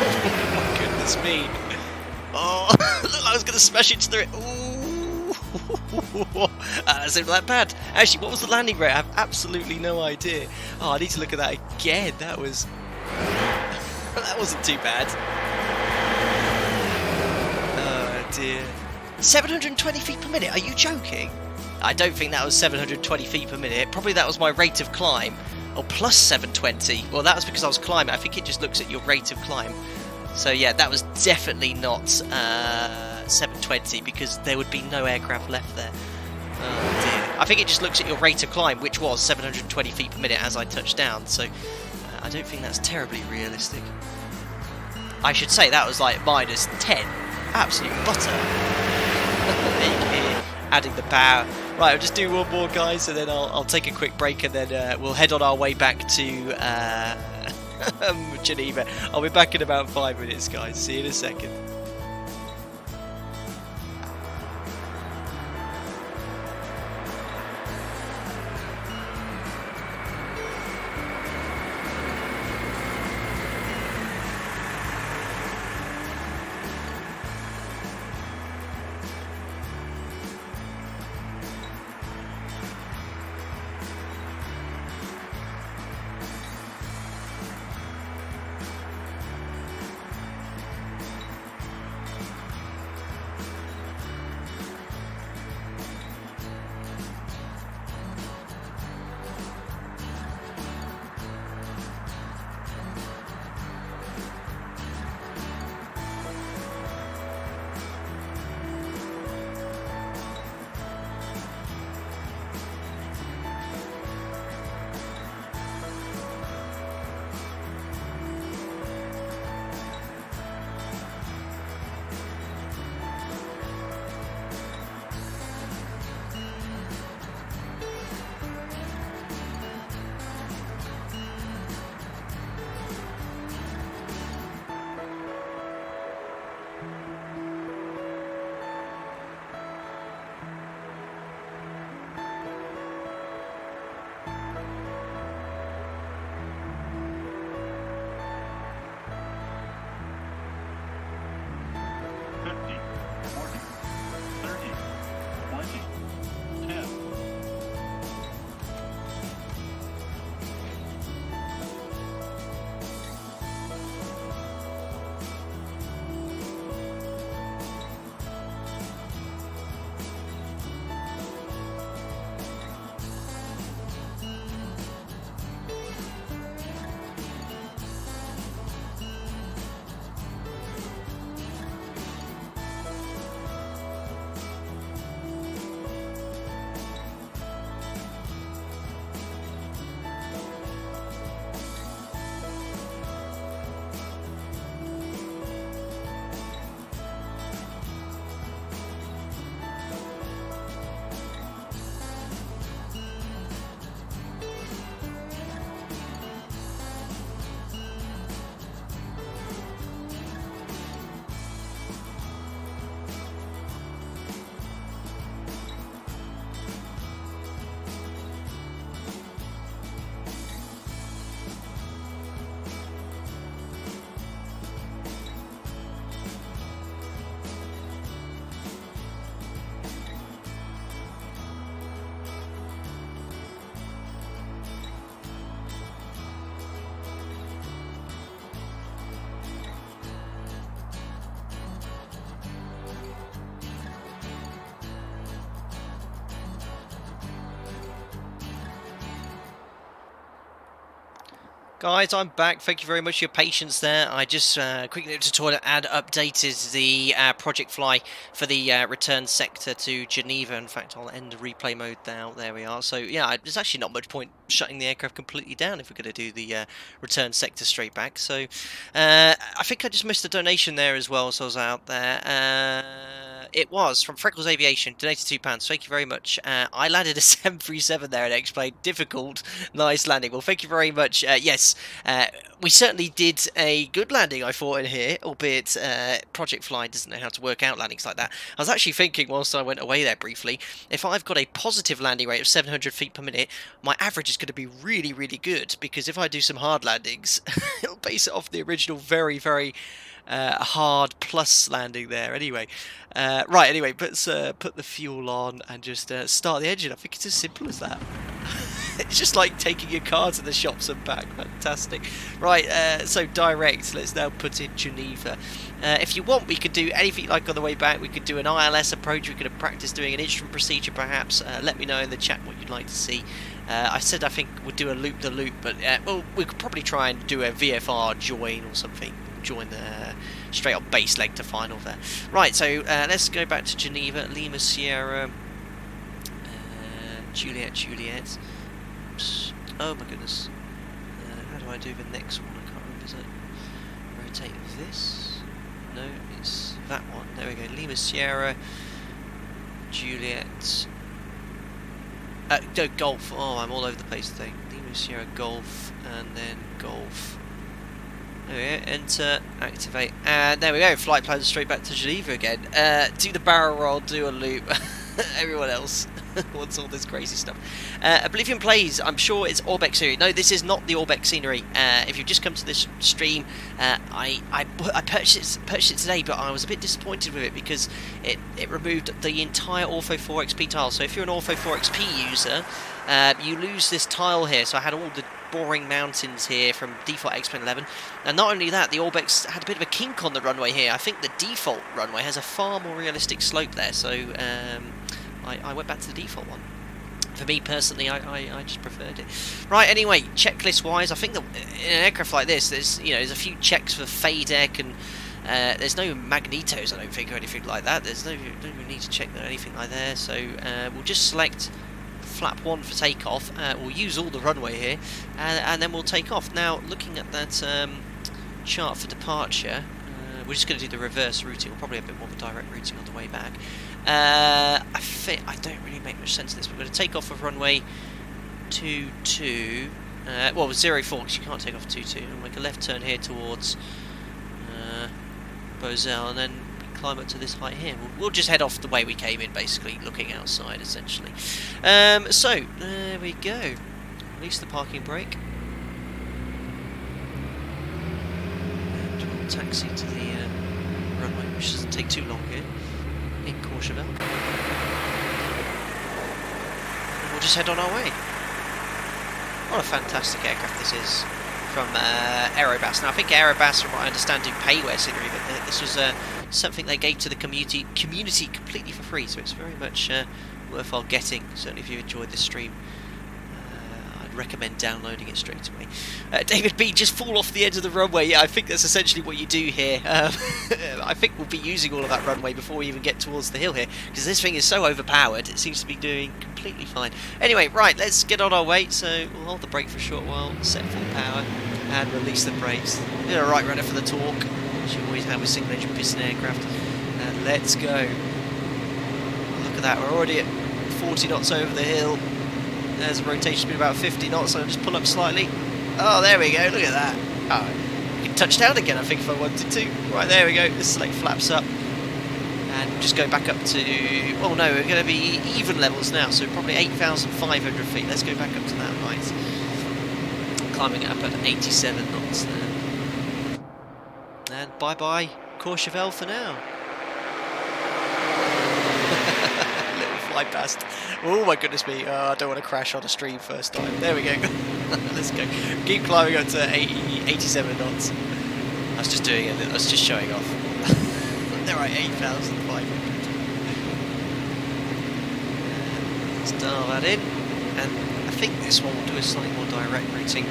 Speaker 1: Oh my goodness me. Oh, look, I was going to smash into the... Ooh. That's not that bad. Actually, what was the landing rate? I have absolutely no idea. Oh, I need to look at that again. That was... that wasn't too bad. Oh dear. 720 feet per minute? Are you joking? I don't think that was 720 feet per minute. Probably that was my rate of climb. Or plus 720. Well, that was because I was climbing. I think it just looks at your rate of climb. So yeah, that was definitely not 720, because there would be no aircraft left there. Oh dear. I think it just looks at your rate of climb, which was 720 feet per minute as I touched down. So I don't think that's terribly realistic. I should say that was like minus 10. Absolute butter. Adding the power. Right, I'll just do one more, guys, and then I'll take a quick break, and then we'll head on our way back to Geneva. I'll be back in about 5 minutes, guys. See you in a second. Guys, I'm back. Thank you very much for your patience there. I just quickly went to the toilet and updated the project fly for the return sector to Geneva. In fact, I'll end the replay mode now. There we are. So yeah, there's actually not much point shutting the aircraft completely down if we're going to do the return sector straight back. So I think I just missed a donation there as well, so I was out there. It was from Freckles Aviation, donated £2. Thank you very much. I landed a 737 there and it explained difficult, nice landing. Well, thank you very much. Yes, we certainly did a good landing, I thought, in here, albeit Project Fly doesn't know how to work out landings like that. I was actually thinking, whilst I went away there briefly, if I've got a positive landing rate of 700 feet per minute, my average is going to be really, really good, because if I do some hard landings, it'll base it off the original very, very hard plus landing there. Anyway, right, anyway, let's put the fuel on and just start the engine. I think it's as simple as that. It's just like taking your car to the shops and back. Fantastic. Right, so direct. Let's now put in Geneva. If you want, we could do anything like on the way back. We could do an ILS approach. We could have practiced doing an instrument procedure, perhaps. Let me know in the chat what you'd like to see. I said I think we'd do a loop-the-loop, but well, we could probably try and do a VFR join or something. Join the straight up base leg to final there. Right, so let's go back to Geneva. Lima Sierra, Juliet. Oops. Oh my goodness. How do I do the next one? I can't remember. Is it rotate this? No, it's that one. There we go. Lima Sierra, Juliet. No, Golf. Oh, I'm all over the place today. Lima Sierra, Golf, and then Golf. There we go, enter, activate, and there we go, flight plans straight back to Geneva again. Do the barrel roll, do a loop. Everyone else wants all this crazy stuff. Oblivion Plays, I'm sure it's Orbeck scenery. No, this is not the Orbeck scenery. If you've just come to this stream, I purchased it today, but I was a bit disappointed with it because it removed the entire Ortho 4XP tile. So if you're an Ortho 4XP user, you lose this tile here. So I had all the boring mountains here from default X-Plane 11, and not only that, the Orbex had a bit of a kink on the runway here. I think the default runway has a far more realistic slope there, so I went back to the default one. For me personally, I just preferred it. Right, anyway, checklist wise, I think that in an aircraft like this, there's a few checks for FADEC, and there's no magnetos, I don't think, or anything like that. There's no need to check anything like there, so we'll just select flap 1 for takeoff. We'll use all the runway here, and then we'll take off. Now, looking at that chart for departure, we're just going to do the reverse routing. We'll probably have a bit more of a direct routing on the way back. I don't really make much sense of this. We're going to take off of runway 22, well, 04, because you can't take off 22. We'll make a left turn here towards Beauzel, and then climb up to this height here. We'll just head off the way we came in, basically, looking outside, essentially. So, there we go. Release the parking brake. And we'll taxi to the runway, which doesn't take too long here, in Courchevel. And we'll just head on our way. What a fantastic aircraft this is from Aerobask. Now, I think Aerobask, from what I understand, do payware scenery, but this was something they gave to the community completely for free, so it's very much worthwhile getting. Certainly if you enjoyed this stream, I'd recommend downloading it straight away. David B, just fall off the edge of the runway. Yeah, I think that's essentially what you do here. I think we'll be using all of that runway before we even get towards the hill here, because this thing is so overpowered, it seems to be doing completely fine. Anyway, right, let's get on our way. So we'll hold the brake for a short while, set full power, and release the brakes. Get a right rudder for the torque, which you always have with single engine piston aircraft. And let's go. Look at that, we're already at 40 knots over the hill. There's a rotation speed of about 50 knots, so I'll just pull up slightly. Oh, there we go, look at that. Oh, we can touch down again, I think, if I wanted to. Right, there we go, let's select flaps up. And just go back up to, oh no, we're going to be even levels now, so probably 8,500 feet. Let's go back up to that height. Climbing up at 87 knots there. And bye-bye Courchevel for now. Little fly past. Oh my goodness me, I don't want to crash on a stream first time. There we go. Let's go. Keep climbing up to 87 knots. I was just doing it, I was just showing off. They're at 8,500. Let's dial that in. And I think this one will do a slightly more direct routing.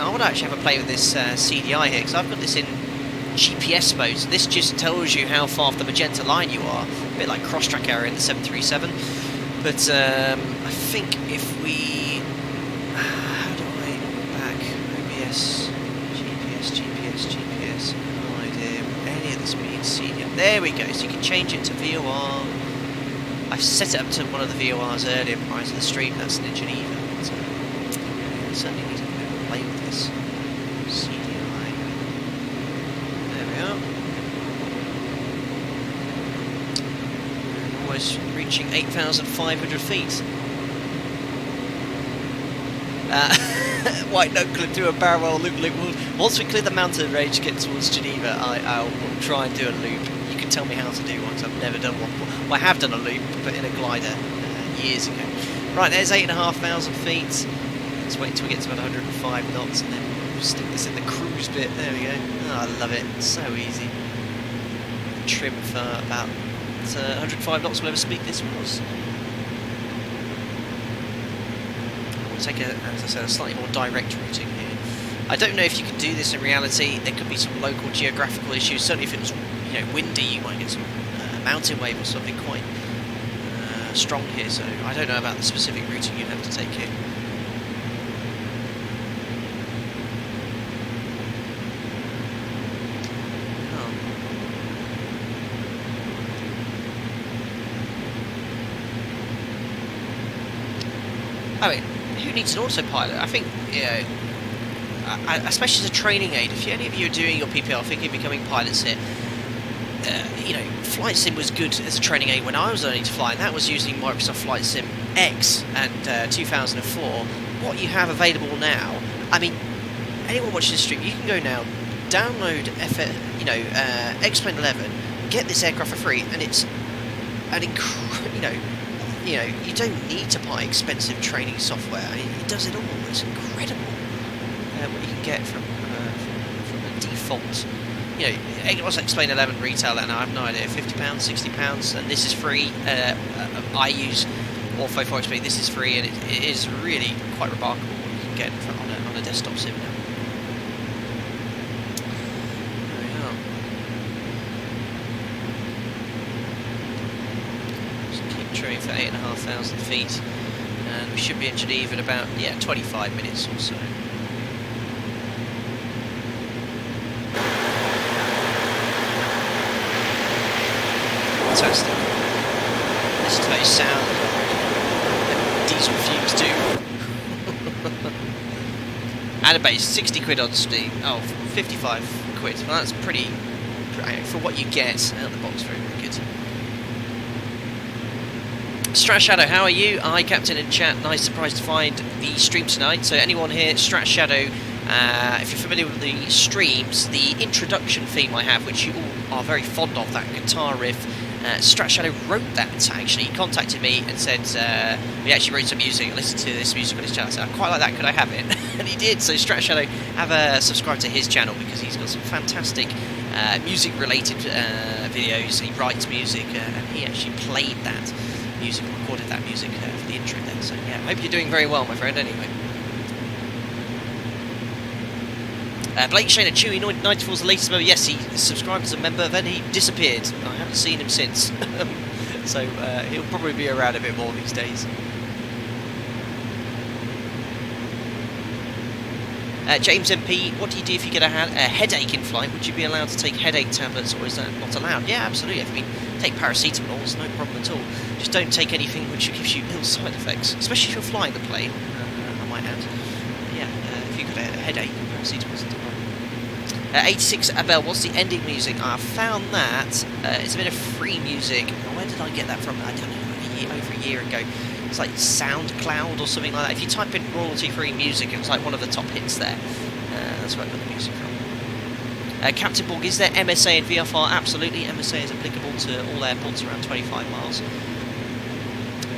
Speaker 1: I want to actually have a play with this CDI here, because I've got this in GPS mode. So this just tells you how far off the magenta line you are, a bit like cross-track error in the 737. But I think if we... how do I back OBS, GPS, no idea, any of the speeds, CDI, there we go, so you can change it to VOR. I've set it up to one of the VORs earlier prior to the stream, that's in Geneva. So, yeah, I certainly need to play with this CDI. There we are. And almost reaching 8,500 feet. White knuckle into a barrel roll loop. Once we clear the mountain range to get towards Geneva, I will try and do a loop. You can tell me how to do one, because I've never done one before. Well, I have done a loop, but in a glider years ago. Right, there's 8,500 feet. Let's wait until we get to about 105 knots, and then we'll stick this in the cruise bit. There we go. Oh, I love it. It's so easy. Trim for about 105 knots, whatever speed this was. Take a, as I said, a slightly more direct routing here. I don't know if you can do this in reality. There could be some local geographical issues. Certainly if it was, you know, windy, you might get some mountain wave or something quite strong here. So I don't know about the specific routing you'd have to take here. Oh. I mean, who needs an autopilot? I think, you know, especially as a training aid, if any of you are doing your PPL thinking of becoming pilots here, you know, Flight Sim was good as a training aid when I was learning to fly, and that was using Microsoft Flight Sim X and 2004. What you have available now, I mean, anyone watching this stream, you can go now, download X-Plane 11, get this aircraft for free, and it's an incredible, you know, you don't need to buy expensive training software. I mean, it does it all. It's incredible what you can get from a default. You know, what's X-Plane 11 retail, and I have no idea, £50, £60, and this is free. I use Ortho 4XP. This is free, and it is really quite remarkable what you can get on a desktop sim now. Trimming for 8,500 feet, and we should be in Geneva in about 25 minutes or so. Fantastic. Listen to those sound diesel fumes do. And a base, 60 quid on Steam. Oh, 55 quid. Well, that's pretty for what you get out of the box. Very, very good. Strat Shadow, how are you? Hi, Captain in chat. Nice surprise to find the stream tonight. So anyone here, Strat Shadow, if you're familiar with the streams, the introduction theme I have, which you all are very fond of, that guitar riff, Strat Shadow wrote that, actually. He contacted me and said, he actually wrote some music. I listened to this music on his channel. I said, I quite like that, could I have it? And he did. So Strat Shadow, have subscribed to his channel, because he's got some fantastic music-related videos. He writes music, and he actually played that music, recorded that music for the intro then. So yeah, I hope you're doing very well, my friend, anyway. Blake Shane at Chewy 94 is the latest member. Yes, he subscribed as a member, then he disappeared. I haven't seen him since. So he'll probably be around a bit more these days. James MP, what do you do if you get a headache in flight? Would you be allowed to take headache tablets, or is that not allowed? Yeah, absolutely. I mean, take paracetamol, it's no problem at all. Just don't take anything which gives you ill side effects, especially if you're flying the plane, I might add. Yeah, if you've got a headache, paracetamol isn't a problem. 86 Abel, what's the ending music? I found that it's a bit of free music. Where did I get that from? I don't know, over a year ago. It's like SoundCloud or something like that. If you type in royalty-free music, it's like one of the top hits there. That's where I got the music from. Captain Borg, is there MSA in VFR? Absolutely. MSA is applicable to all airports around 25 miles.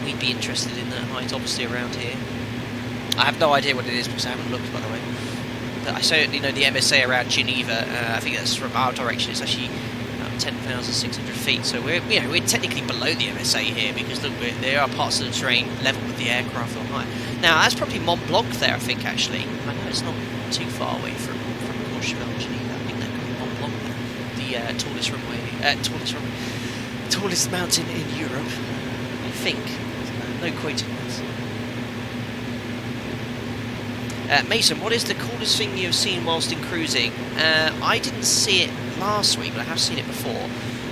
Speaker 1: We'd be interested in that height, obviously, around here. I have no idea what it is because I haven't looked, by the way. But I certainly know the MSA around Geneva. I think that's from our direction. It's actually 10,600 feet. So we're technically below the MSA here, because look, there are parts of the terrain level with the aircraft or higher. Now that's probably Mont Blanc there, I think, actually. I know it's not too far away from Courchevel, Geneva. I think that could be Mont Blanc there, the tallest mountain in Europe, I think. No quoting this. Mason, what is the coolest thing you've seen whilst in cruising? I didn't see it last week, but I have seen it before.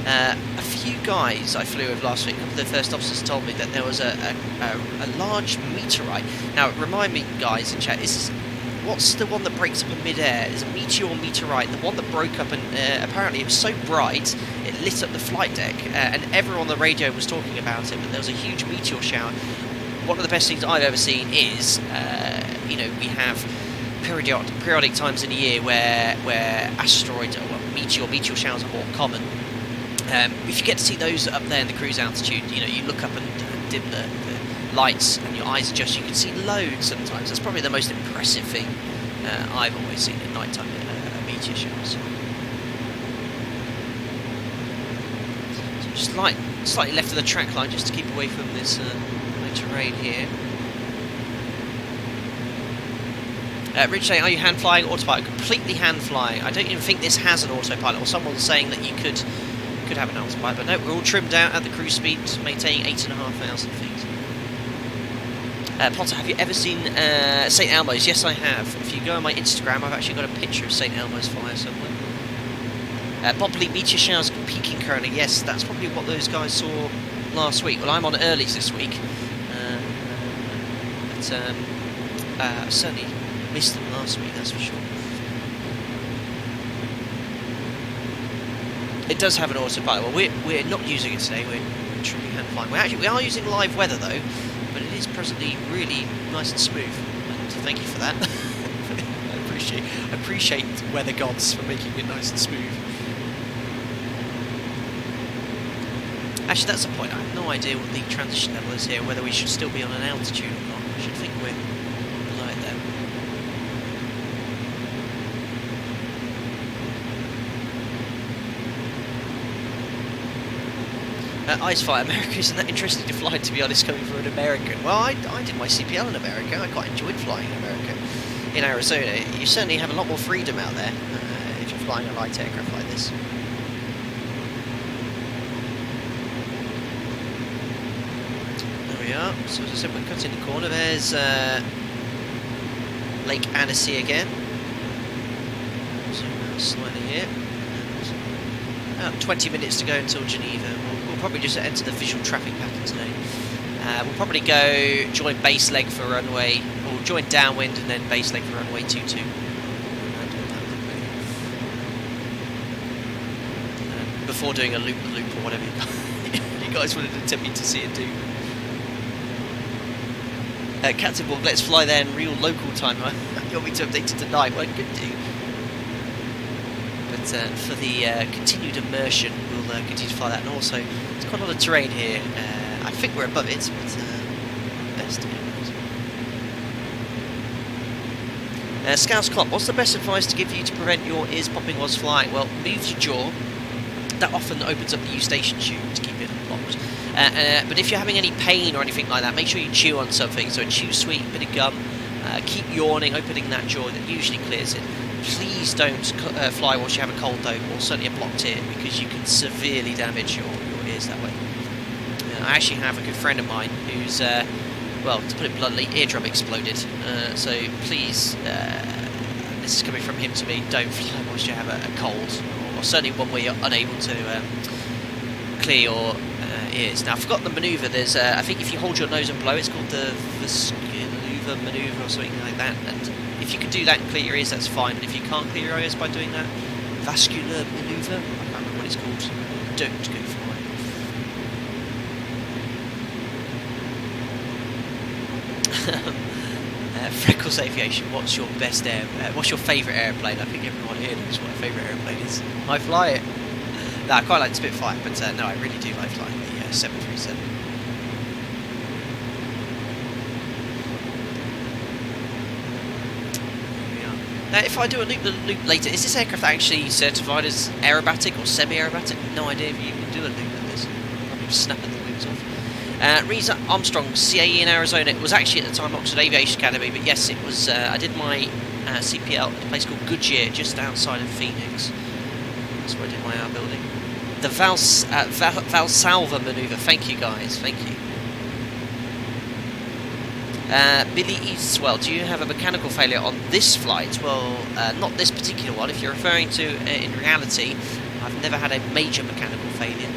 Speaker 1: A few guys I flew with last week, a couple of the first officers told me that there was a large meteorite. Now, remind me, guys in chat, what's the one that breaks up in mid-air? It's a meteorite, the one that broke up, and apparently it was so bright it lit up the flight deck, and everyone on the radio was talking about it, but there was a huge meteor shower. One of the best things I've ever seen is, we have periodic times in the year where asteroids or meteor showers are more common. If you get to see those up there in the cruise altitude, you look up and dim the lights and your eyes adjust, you can see loads sometimes. That's probably the most impressive thing I've always seen at night time, meteor showers. So just slightly left of the track line, just to keep away from this terrain here. Rich saying, are you hand flying autopilot? Completely hand flying. I don't even think this has an autopilot, or someone's saying that you could have an autopilot, but no, we're all trimmed out at the cruise speed, maintaining 8,500 feet. Potter, have you ever seen St Elmo's? Yes, I have. If you go on my Instagram, I've actually got a picture of St Elmo's fire somewhere. Bobley meteor showers peaking currently. Yes, that's probably what those guys saw last week. Well, I'm on earlies this week, but I certainly missed them last week, that's for sure. It does have an autopilot. Well, we're not using it today. We're truly hand flying. We are using live weather though, but it is presently really nice and smooth. And thank you for that. I appreciate weather gods for making it nice and smooth. Actually, that's the point. I have no idea what the transition level is here. Whether we should still be on an altitude or not. I should think we're below it there. Icefire, America isn't that interesting to fly, to be honest, coming from an American. Well, I did my CPL in America. I quite enjoyed flying in America. In Arizona, you certainly have a lot more freedom out there if you're flying a light aircraft like this. There we are. So as I said, we're cutting the corner. There's Lake Annecy again. Zoom out slightly here. About 20 minutes to go until Geneva. We'll probably just enter the visual traffic pattern today. We'll probably go join base leg for runway, or join downwind and then base leg for runway 22. Before doing a loop-the-loop or whatever you guys wanted to tempt me to see it do. Captain Borg, let's fly there in real local time. You want me to update it tonight? Well, I could do. But for the continued immersion, we'll continue to fly that. And also, there's quite a lot of terrain here. I think we're above it, but best to get Scouse Clock, what's the best advice to give you to prevent your ears popping whilst flying? Well, move your jaw. That often opens up the eustachian tube to keep it locked. But if you're having any pain or anything like that, make sure you chew on something. So a chew sweet, bit of gum. Keep yawning, opening that jaw. That usually clears it. Please don't fly whilst you have a cold though, or certainly a blocked ear, because you can severely damage your ears that way. I actually have a good friend of mine who's, well, to put it bluntly, eardrum exploded. So please, this is coming from him to me, don't fly whilst you have a cold, or certainly one where you're unable to clear your ears. Now, I've forgotten the manoeuvre. There's, I think if you hold your nose and blow, it's called the vascular manoeuvre or something like that. And if you can do that and clear your ears, that's fine. But if you can't clear your ears by doing that, vascular manoeuvre, I can't remember what it's called, don't go for it. Freckles Aviation, what's your best what's your favourite airplane? I think everyone here knows what my favourite airplane is. I fly it. No, I quite like the Spitfire, but no, I really do like flying the 737. There we are. If I do a loop later, is this aircraft actually certified as aerobatic or semi-aerobatic? No idea if you can do a loop like this. Probably just snapping the wings off. Reese Armstrong, CAE in Arizona. It was actually at the time Oxford Aviation Academy, but yes, it was. I did my CPL at a place called Goodyear, just outside of Phoenix. That's where I did my hour building. The Valsalva manoeuvre. Thank you, guys. Thank you. Billy Eastwell, do you have a mechanical failure on this flight? Well, not this particular one. If you're referring to, in reality, I've never had a major mechanical failure.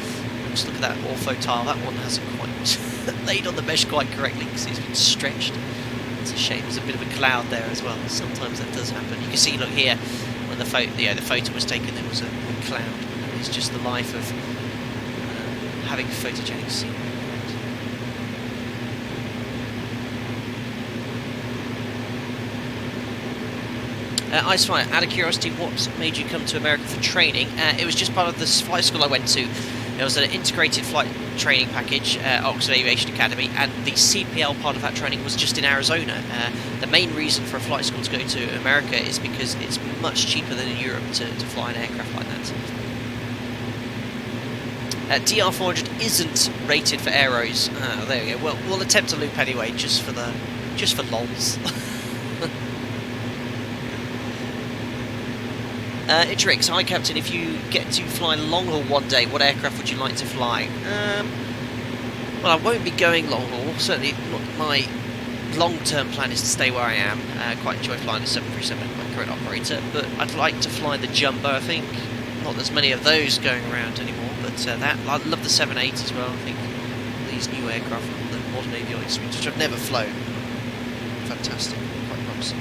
Speaker 1: Just look at that ortho tile. That one hasn't quite laid on the mesh quite correctly because it's been stretched. It's a shame. There's a bit of a cloud there as well. Sometimes that does happen. You can see, look here, when the photo was taken, there was a cloud. It's just the life of having photogenic scenery. Icefire, out of curiosity, what made you come to America for training? It was just part of the flight school I went to. It was an integrated flight training package, Oxford Aviation Academy, and the CPL part of that training was just in Arizona. The main reason for a flight school to go to America is because it's much cheaper than in Europe to fly an aircraft like that. DR400 isn't rated for aeros. There we go. Well, we'll attempt a loop anyway, just for lols. Itrix, hi Captain, if you get to fly long haul one day, what aircraft would you like to fly? Well, I won't be going long haul, certainly not. My long-term plan is to stay where I am. Quite enjoy flying the 737, my current operator, but I'd like to fly the Jumbo. I think not as many of those going around anymore, but I love the 78 as well. I think these new aircraft, the modern avionics, which I've never flown, fantastic, quite promising.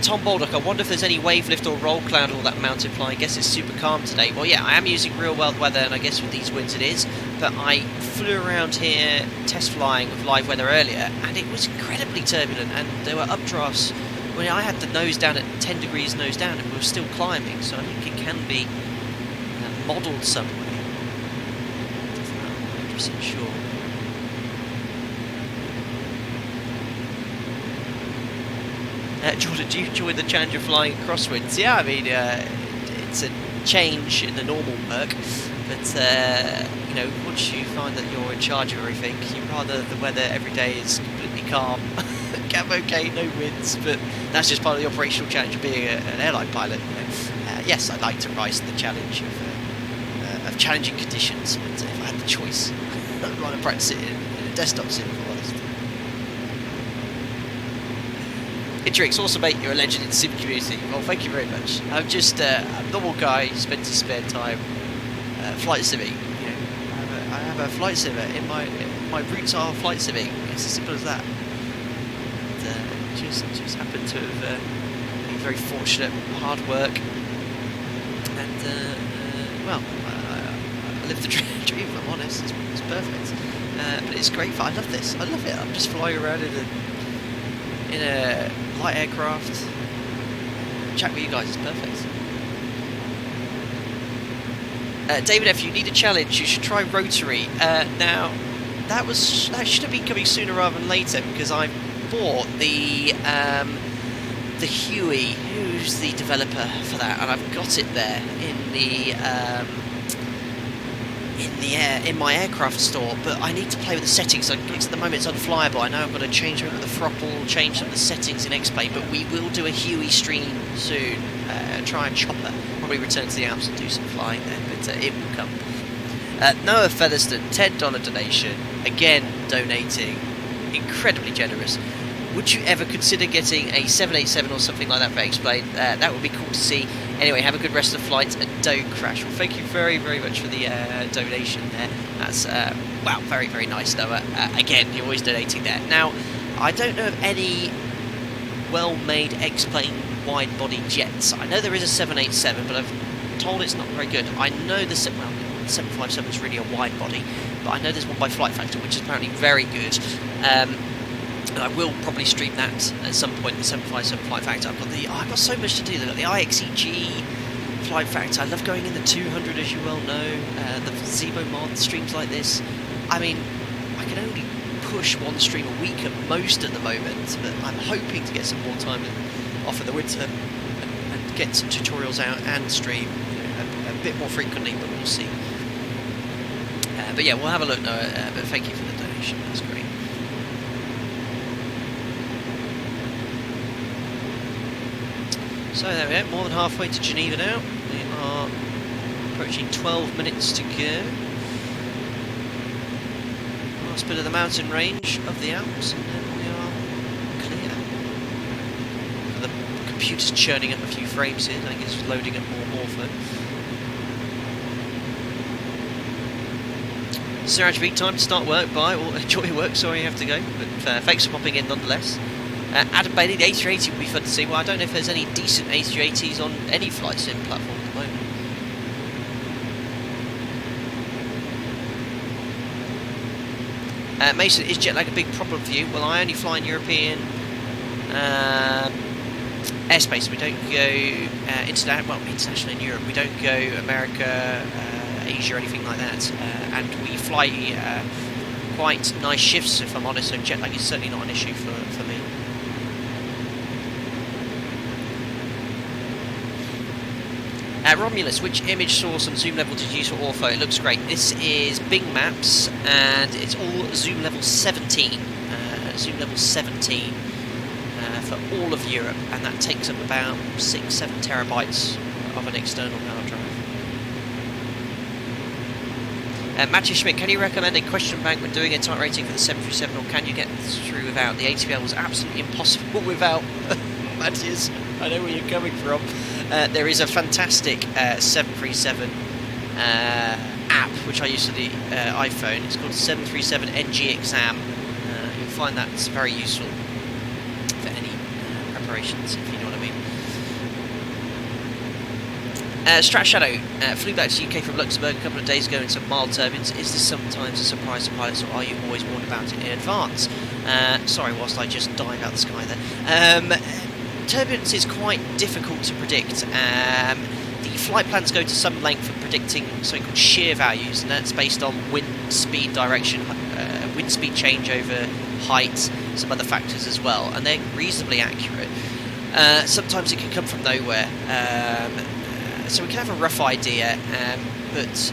Speaker 1: Tom Baldock, I wonder if there's any wave lift or roll cloud all that mountain flying. I guess it's super calm today. Well, yeah, I am using real world weather, and I guess with these winds it is. But I flew around here test flying with live weather earlier, and it was incredibly turbulent, and there were updrafts. When I had the nose down at 10 degrees nose down, and we were still climbing, so I think it can be modelled some way. I'm not 100% sure. Jordan, do you enjoy the challenge of flying crosswinds? Yeah, I mean, it's a change in the normal work, but you know, once you find that you're in charge of everything, you'd rather the weather every day is completely calm. Cap okay, no winds, but that's just part of the operational challenge of being an airline pilot. You know? Yes, I'd like to rise to the challenge of challenging conditions, but if I had the choice, I'd rather practice it in a desktop sim, for honest. Itrix, also mate, you're a legend in the sim community. Well, thank you very much. I'm just a normal guy who spends his spare time flight simming. You know, I have a flight simmer in my roots are flight simming. It's as simple as that. And, just happened to have been very fortunate, hard work, and well, I live the dream. If I'm honest, it's perfect. But it's great fun. I love this. I love it. I'm just flying around in a light aircraft. Chat with you guys is perfect. David F, you need a challenge. You should try rotary. Now, that should have been coming sooner rather than later, because I bought the Huey, who's the developer for that, and I've got it there in my aircraft store, but I need to play with the settings. Because at the moment it's unflyable. I know I've got to change over the throttle, change some of the settings in X-Plane, but we will do a Huey stream soon. Try and chopper. Probably return to the Alps and do some flying then, but it will come. Noah Featherston, $10 donation, again donating, incredibly generous. Would you ever consider getting a 787 or something like that for X-Plane? That would be cool to see. Anyway, have a good rest of the flight and don't crash. Well, thank you very, very much for the donation there. That's, wow, very, very nice, Noah. Again, you're always donating there. Now, I don't know of any well-made X-Plane wide-body jets. I know there is a 787, but I've told it's not very good. I know the 757 is really a wide-body, but I know there's one by Flight Factor, which is apparently very good. And I will probably stream that at some point, the 757 Flight Factor. I've got so much to do. They've got the IXEG Flight Factor. I love going in the 200, as you well know. The Zebo mod streams like this. I mean, I can only push one stream a week at most at the moment, but I'm hoping to get some more time off in the winter and get some tutorials out and stream a bit more frequently, but we'll see. But yeah, we'll have a look now, but thank you for the donation, that's great. So there we go, more than halfway to Geneva now. We are approaching 12 minutes to go. Last bit of the mountain range of the Alps, and then we are clear. The computer's churning up a few frames here, I think it's loading up more Morpho. Siraj Beat, time to start work, bye, or enjoy your work, sorry you have to go, but thanks for popping in nonetheless. Adam Bailey, the A380 will be fun to see. Well, I don't know if there's any decent A380s on any flight sim platform at the moment. Mason, is jet lag a big problem for you? Well, I only fly in European airspace. We don't go international in Europe. We don't go America, Asia, or anything like that. And we fly quite nice shifts, if I'm honest, so jet lag is certainly not an issue for me. Romulus, which image source and zoom level did you use for Ortho? It looks great. This is Bing Maps, and it's all zoom level 17. Zoom level 17 for all of Europe, and that takes up about 6-7 terabytes of an external hard drive. Matthew Schmidt, can you recommend a question bank when doing a type rating for the 737, or can you get through without? The ATPL was absolutely impossible without. Matthias, I know where you're coming from. There is a fantastic 737 app which I use for the iPhone. It's called 737 NG Exam. You'll find that's very useful for any preparations, if you know what I mean. Strat Shadow flew back to the UK from Luxembourg a couple of days ago in some mild turbulence. Is this sometimes a surprise to pilots, or are you always warned about it in advance? Sorry, whilst I just dive out the sky there. Turbulence is quite difficult to predict. The flight plans go to some length of predicting something called shear values, and that's based on wind speed direction, wind speed change over height, some other factors as well, and they're reasonably accurate. Sometimes it can come from nowhere, so we can have a rough idea, but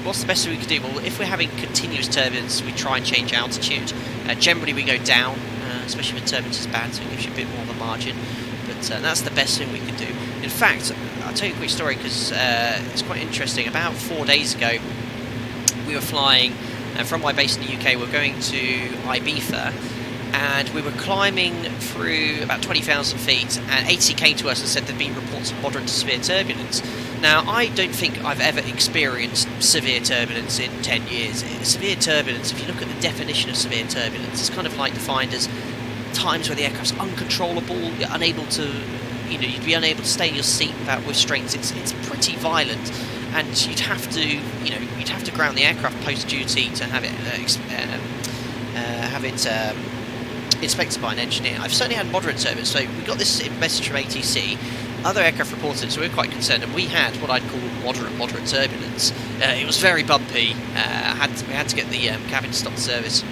Speaker 1: what's the best thing we can do? Well, if we're having continuous turbulence, we try and change altitude. Generally we go down, especially when turbulence is bad, so it gives you a bit more of a margin, but that's the best thing we can do. In fact, I'll tell you a quick story, because it's quite interesting. About 4 days ago, we were flying from my base in the UK. We were going to Ibiza, and we were climbing through about 20,000 feet, and ATC came to us and said there'd been reports of moderate to severe turbulence. Now, I don't think I've ever experienced severe turbulence in 10 years. Severe turbulence, if you look at the definition of severe turbulence, it's kind of like defined as times where the aircraft's uncontrollable, you're unable to, you'd be unable to stay in your seat without restraints. It's pretty violent, and you'd have to, ground the aircraft post-duty to have it inspected by an engineer. I've certainly had moderate turbulence, so we got this message from ATC. Other aircraft reported, so we were quite concerned, and we had what I'd call moderate turbulence. It was very bumpy. We had to get the cabin to stop service.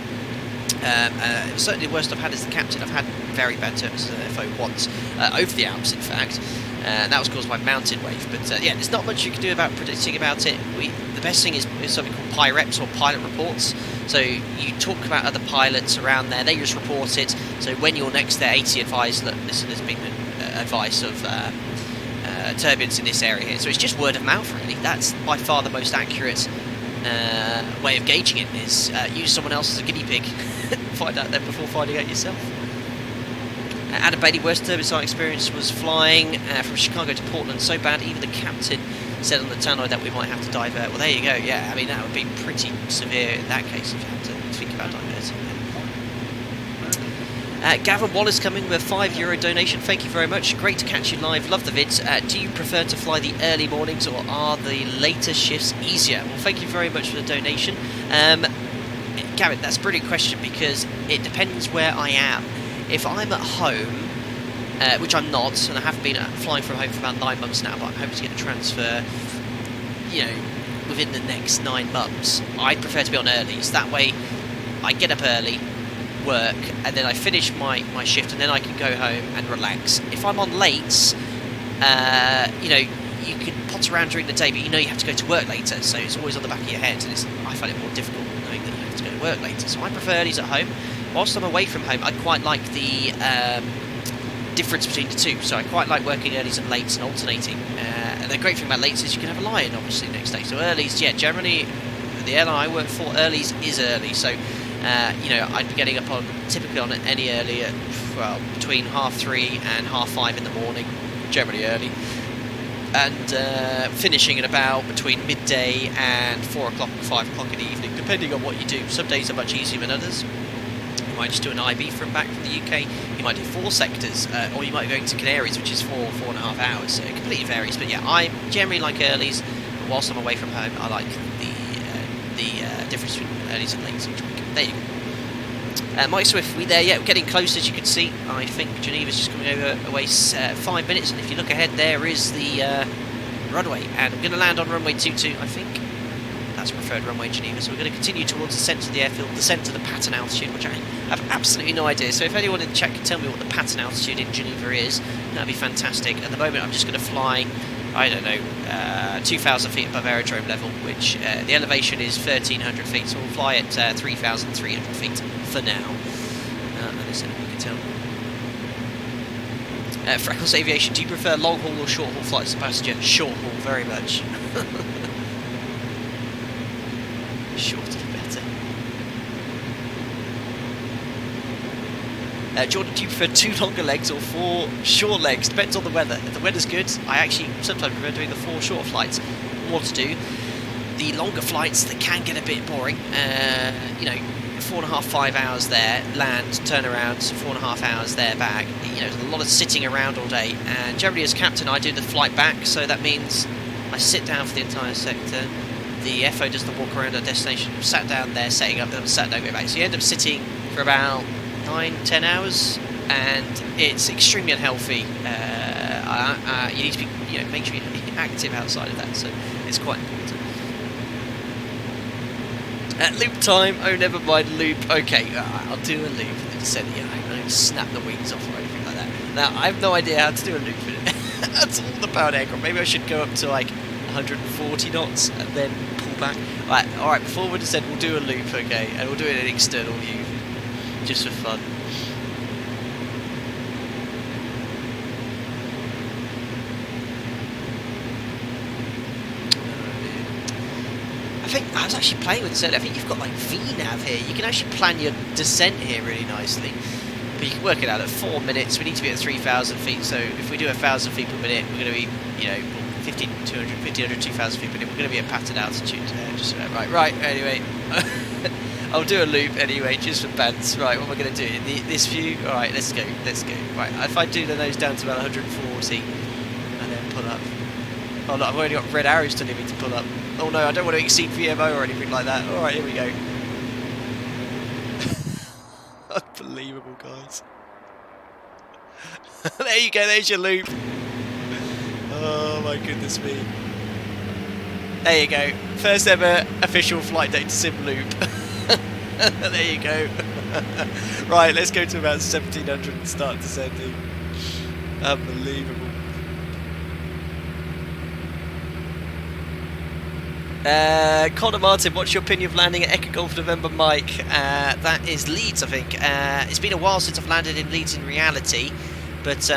Speaker 1: Certainly the worst I've had as the captain. I've had very bad turbulence as an FO once, over the Alps in fact. That was caused by mountain wave, but yeah, there's not much you can do about predicting about it. The best thing is something called PIREPs, or pilot reports. So you talk about other pilots around there, they just report it. So when you're next there, AT advise, look, listen, there's been advice of turbulence in this area here. So it's just word of mouth, really. That's by far the most accurate way of gauging it, is use someone else as a guinea pig. Find out then before finding out yourself. Adam Bailey, worst turbulence I experienced was flying from Chicago to Portland. So bad, even the captain said on the tannoy that we might have to divert. Well, there you go. Yeah, I mean, that would be pretty severe in that case if you had to think about diverting. Gavin Wallace coming with a €5 donation. Thank you very much. Great to catch you live. Love the vids. Do you prefer to fly the early mornings, or are the later shifts easier? Well, thank you very much for the donation. Gavin, that's a brilliant question, because it depends where I am. If I'm at home, which I'm not, and I haven't been flying from home for about 9 months now, but I'm hoping to get a transfer, within the next 9 months, I'd prefer to be on earlies. That way, I get up early, work, and then I finish my shift, and then I can go home and relax. If I'm on late, you know, you can potter around during the day, but you know you have to go to work later, so it's always on the back of your head, and I find it more difficult knowing that you have to go to work later. So I prefer earlies at home. Whilst I'm away from home, I quite like the difference between the two. So I quite like working earlies and lates and alternating. And the great thing about lates is you can have a lie-in, obviously, next day. So earlies, yeah, generally, the airline I work for, earlies is early. So, you know, I'd be getting up on, typically on any earlier, well, between 3:30 and 5:30 in the morning, generally early. And finishing at about between midday and 4 o'clock and 5 o'clock in the evening, depending on what you do. Some days are much easier than others. You might just do an IB from back from the UK. You might do 4 sectors, or you might be going to Canaries, which is 4.5 hours. So it completely varies. But yeah, I generally like earlies. But whilst I'm away from home, I like the difference between earlies and lates each week. There you go. Mike Swift, we there yet? We're getting close, as you can see. I think Geneva's just coming away 5 minutes, and if you look ahead, there is the runway, and I'm going to land on runway 22, I think. That's preferred runway Geneva, so we're going to continue towards the centre of the airfield, the centre of the pattern altitude, which I have absolutely no idea. So if anyone in the chat can tell me what the pattern altitude in Geneva is, that'd be fantastic. At the moment, I'm just going to fly, I don't know, 2,000 feet above aerodrome level, which the elevation is 1,300 feet, so we'll fly at 3,300 feet for now. Unless anyone can tell. Freckles Aviation, do you prefer long haul or short haul flights as a passenger? Short haul, very much. Shorter the better. Jordan, do you prefer 2 longer legs or 4 short legs? Depends on the weather. If the weather's good, I actually sometimes prefer doing the 4 short flights. More to do. The longer flights, they can get a bit boring. You know, 4.5, 5 hours there, land, turn around, 4.5 hours there, back. You know, there's a lot of sitting around all day. And generally, as captain, I do the flight back, so that means I sit down for the entire sector. The FO does the walk around our destination. Sat down there, setting up, then sat down, go back. So you end up sitting for about 9-10 hours, and it's extremely unhealthy. You need to be, you know, make sure you're active outside of that. So it's quite important. Loop time. Oh, never mind loop. Okay, I'll do a loop in the descent. Yeah, I don't snap the wings off or anything like that. Now I have no idea how to do a loop in it. That's all the powered aircraft. Maybe I should go up to like 140 knots and then pull back. Right, alright, before we descend we'll do a loop, okay, and we'll do it in external view, just for fun. I think, I was actually playing with this earlier, I think you've got like VNav here, you can actually plan your descent here really nicely. But you can work it out at 4 minutes, we need to be at 3,000 feet, so if we do 1,000 feet per minute, we're going to be, you know, 1,500, 2,000 feet per minute, we're going to be at pattern altitude. Right, anyway, I'll do a loop anyway, just for bands. Right, what am I going to do? In this view? Alright, let's go. Right, if I do the nose down to about 140, and then pull up. Oh no, I've only got red arrows telling me to pull up. Oh no, I don't want to exceed VMO or anything like that. Alright, here we go. Unbelievable, guys. There you go, there's your loop. Oh my goodness me. There you go. First ever official flight data sim loop. There you go. Right, let's go to about 1,700 and start descending. Unbelievable. Connor Martin, what's your opinion of landing at Echo Golf November Mike? That is Leeds, I think. It's been a while since I've landed in Leeds in reality, but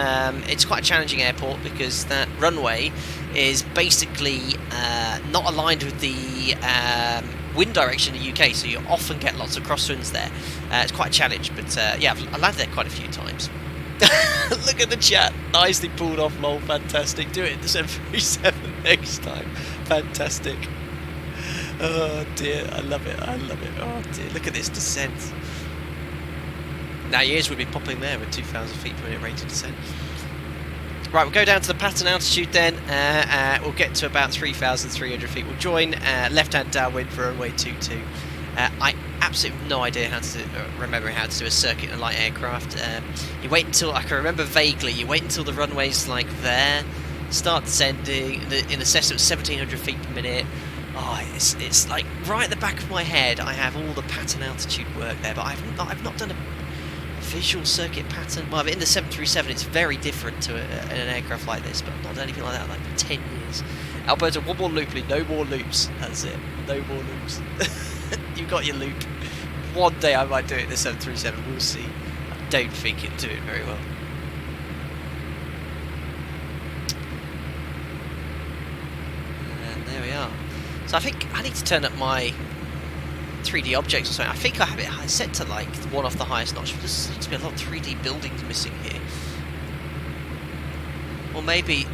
Speaker 1: it's quite a challenging airport because that runway is basically not aligned with the wind direction in the UK, so you often get lots of crosswinds there. It's quite a challenge, but yeah, I've landed there quite a few times. Look at the chat, nicely pulled off, lol, fantastic. Do it in the 737 next time, fantastic. Oh dear, I love it, oh dear, look at this descent. Now your ears would be popping there with 2,000 feet per minute rate of descent. Right, we'll go down to the pattern altitude then, we'll get to about 3,300 feet, we'll join left-hand downwind for runway 22. I absolutely have no idea how to remember how to do a circuit in a light aircraft. You wait until, I can remember vaguely, you wait until the runway's like there, start descending, in assessment 1,700 feet per minute. Oh, it's like right at the back of my head. I have all the pattern altitude work there, but I've not done a visual circuit pattern. Well, in the 737, it's very different to an aircraft like this, but I've not done anything like that like for 10 years. Alberto, one more loop, no more loops. That's it. No more loops. You got your loop. One day I might do it in the 737. We'll see. I don't think it'll do it very well. And there we are. So I think I need to turn up my 3D objects or something. I think I have it set to like one off the highest notch. There seems to be a lot of 3D buildings missing here. Or maybe,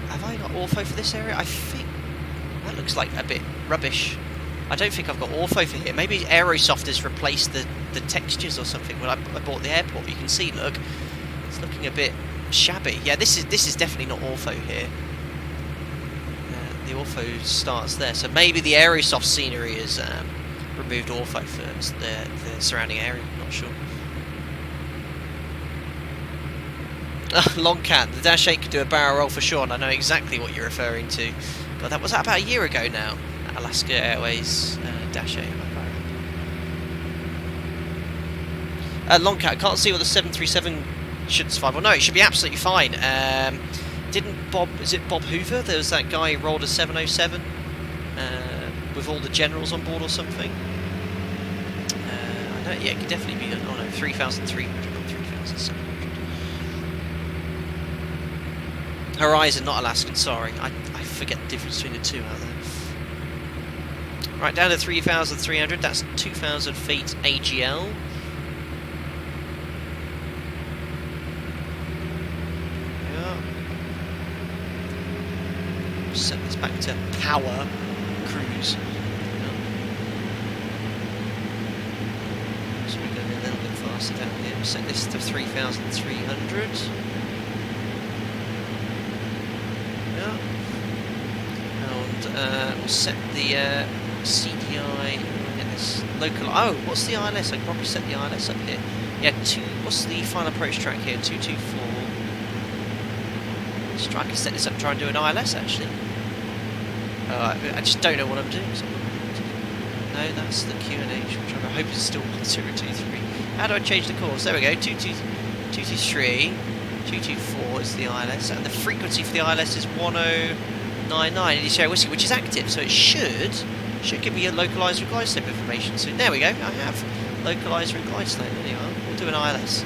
Speaker 1: have I got ortho for this area? I think that looks like a bit rubbish. I don't think I've got ortho for here. Maybe Aerosoft has replaced the textures or something. When I bought the airport, you can see, look, it's looking a bit shabby. Yeah, this is definitely not ortho here. The ortho starts there, so maybe the Aerosoft scenery has removed ortho for the surrounding area. I'm not sure. Long cat, the Dash 8 could do a barrel roll for sure, and I know exactly what you're referring to. God, that was about a year ago now. Alaska Airways Dash 8. Long cat, I can't see what the 737 should survive. Well, no, it should be absolutely fine. Didn't Bob? Is it Bob Hoover? There was that guy who rolled a 707 with all the generals on board or something. I know. Yeah, it could definitely be. Oh no, 3,300, not 3,700. Horizon, not Alaskan, sorry. I forget the difference between the two out there. Right, down to 3,300, that's 2,000 feet AGL. Yeah. Set this back to power cruise. Yeah. So we're going to be a little bit faster down here. We'll set this to 3,300. We'll set the CDI. Get this local. Oh, what's the ILS? I can probably set the ILS up here. Yeah, what's the final approach track here? 224. Let's try and set this up and try and do an ILS actually. I just don't know what I'm doing. So no, that's the QNH, which I hope is still 1023. How do I change the course? There we go. 223. 224 is the ILS, and the frequency for the ILS is 1099 in Sierra Whiskey, which is active, so it should give me a localizer and glide slope information soon. There we go, I have localizer and glide slope. Anyway, we'll do an ILS.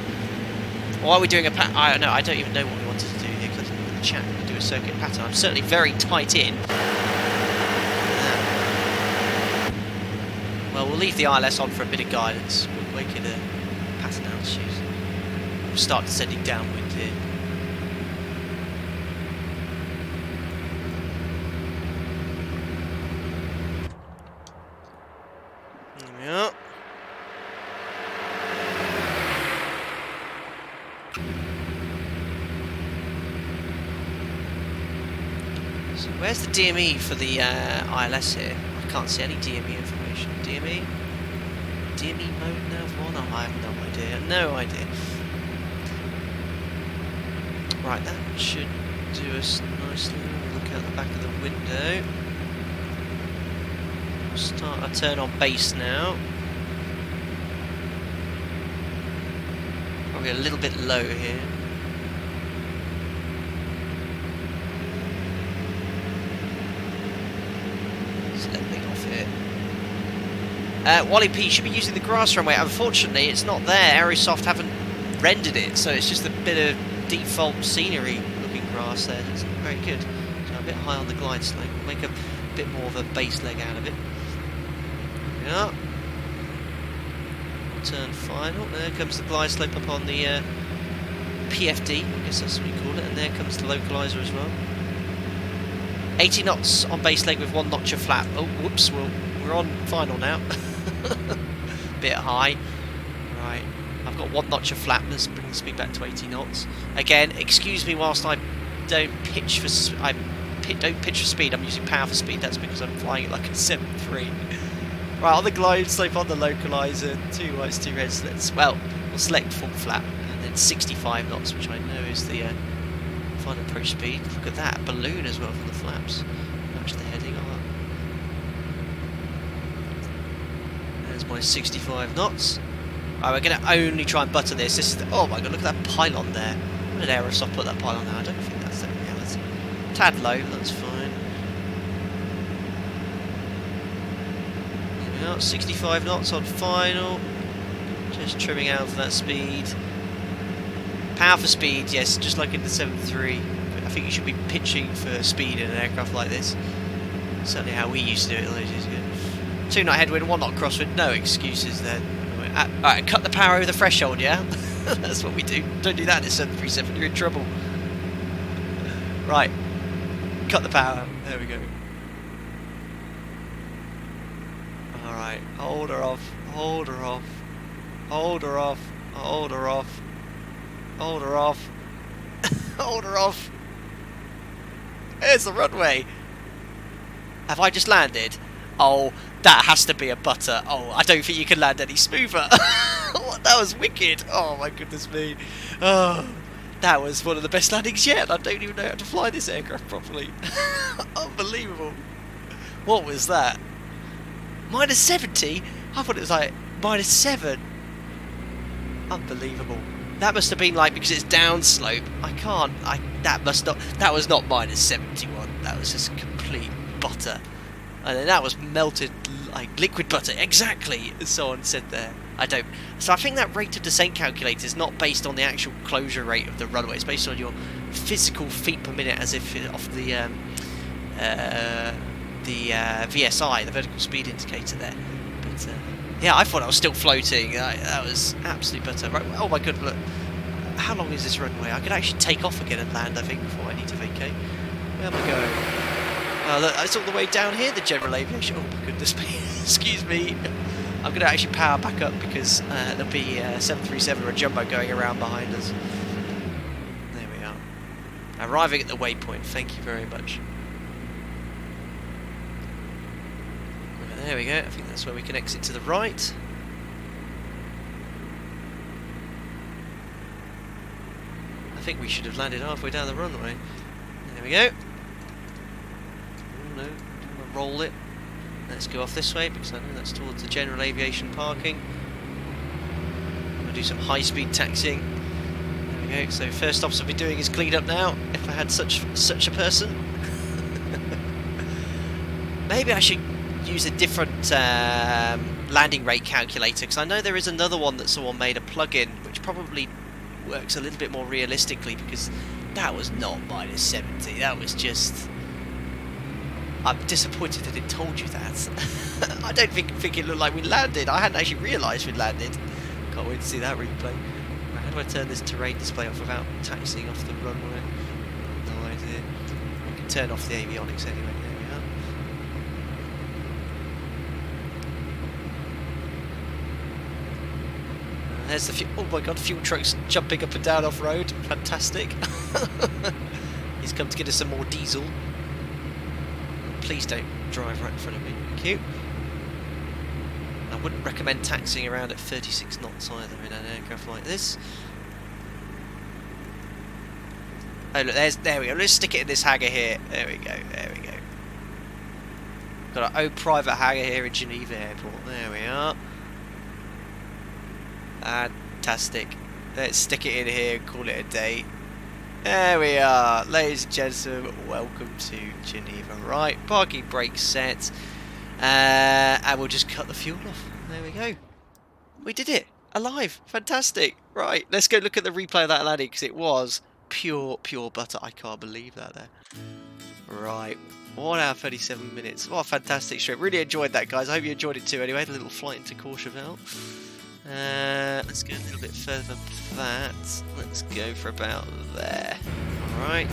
Speaker 1: Or are we doing a I don't even know what we wanted to do here, because I didn't really chat. We'll do a circuit pattern. I'm certainly very tight in. Well, we'll leave the ILS on for a bit of guidance. We'll make it a pattern altitude. We'll start descending downwind here. Yeah. So where's the DME for the ILS here? I can't see any DME information. DME mode nav 1? I have no idea. No idea. Right, that should do us nicely. We'll look out the back of the window. Start a turn on base now. Probably a little bit low here. Let's let thing off here. Wally P should be using the grass runway. Unfortunately, it's not there. Aerosoft haven't rendered it, so it's just a bit of default scenery looking grass there. It's not very good. So a bit high on the glide slope. We'll make a bit more of a base leg out of it. Yeah. Turn final. There comes the glide slope up on the PFD. I guess that's what you call it. And there comes the localizer as well. 80 knots on base leg with 1 notch of flap. Oh, whoops. We're on final now. Bit high. Right. I've got 1 notch of flap. This brings me back to 80 knots. Again, excuse me whilst I don't pitch for speed. I'm using power for speed. That's because I'm flying it like a 7.3. Right, on the glide slope on the localizer, 2 whites, 2 reds. Well, we'll select full flap and then 65 knots, which I know is the final approach speed. Look at that, balloon as well from the flaps. Match the heading. There's my 65 knots. Right, we're going to only try and butter this. This is the, oh my god, look at that pylon there. What did Aerosoft put that pylon there? I don't think that's the reality. Tad low, that's fine. Here we are, 65 knots on final. Just trimming out for that speed. Power for speed, yes, just like in the 7.3. I think you should be pitching for speed in an aircraft like this. Certainly how we used to do it those years ago. 2 knot headwind, 1 knot crosswind, no excuses there. Alright, cut the power over the threshold, yeah? That's what we do. Don't do that in a 737, you're in trouble. Right, cut the power. There we go. Alright, hold her off, hold her off, hold her off, hold her off, hold her off, hold her off. There's the runway. Have I just landed? Oh, that has to be a butter. Oh, I don't think you can land any smoother. That was wicked. Oh my goodness me. Oh, that was one of the best landings yet. I don't even know how to fly this aircraft properly. Unbelievable. What was that? Minus 70? I thought it was like minus 7. Unbelievable. That must have been like, because it's downslope. That was not minus 71. That was just complete butter. And then that was melted like liquid butter. Exactly, as someone said there. So I think that rate of descent calculator is not based on the actual closure rate of the runway. It's based on your physical feet per minute, as if off the VSI, the vertical speed indicator there. But yeah, I thought I was still floating. That was absolute butter. Right, oh my god, look. How long is this runway? I could actually take off again and land, I think, before I need to vacate. Where am I going? Oh, look, it's all the way down here, the general aviation. Oh my goodness me. Excuse me. I'm going to actually power back up because there'll be a 737 or a jumbo going around behind us. There we are. Arriving at the waypoint. Thank you very much. There we go. I think that's where we can exit to the right. I think we should have landed halfway down the runway. There we go. No, I'm going to roll it. Let's go off this way because I know that's towards the general aviation parking. I'm going to do some high-speed taxiing. There we go. So first stops I'll be doing is clean up now, if I had such a person. Maybe I should use a different landing rate calculator, because I know there is another one that someone made, a plug-in, which probably works a little bit more realistically, because that was not minus 70. That was just... I'm disappointed that it told you that. I don't think it looked like we landed. I hadn't actually realised we'd landed. Can't wait to see that replay. Right, how do I turn this terrain display off without taxiing off the runway? No idea. We can turn off the avionics anyway. There we are. There's the fuel. Oh my god, fuel trucks jumping up and down off road. Fantastic. He's come to get us some more diesel. Please don't drive right in front of me, thank you. I wouldn't recommend taxiing around at 36 knots either in an aircraft like this. Oh look, there we go, let's stick it in this hangar here. There we go, there we go. Got our own private hangar here in Geneva Airport, there we are. Fantastic. Let's stick it in here and call it a day. There we are, ladies and gentlemen, welcome to Geneva. Right, parking brake set, and we'll just cut the fuel off. There we go. We did it, alive, fantastic. Right, let's go look at the replay of that landing, because it was pure butter. I can't believe that there. Right, 1 hour 37 minutes. What a fantastic trip. Really enjoyed that, guys. I hope you enjoyed it too. Anyway, a little flight into Courchevel. Let's go a little bit further than that. Let's go for about there. Alright.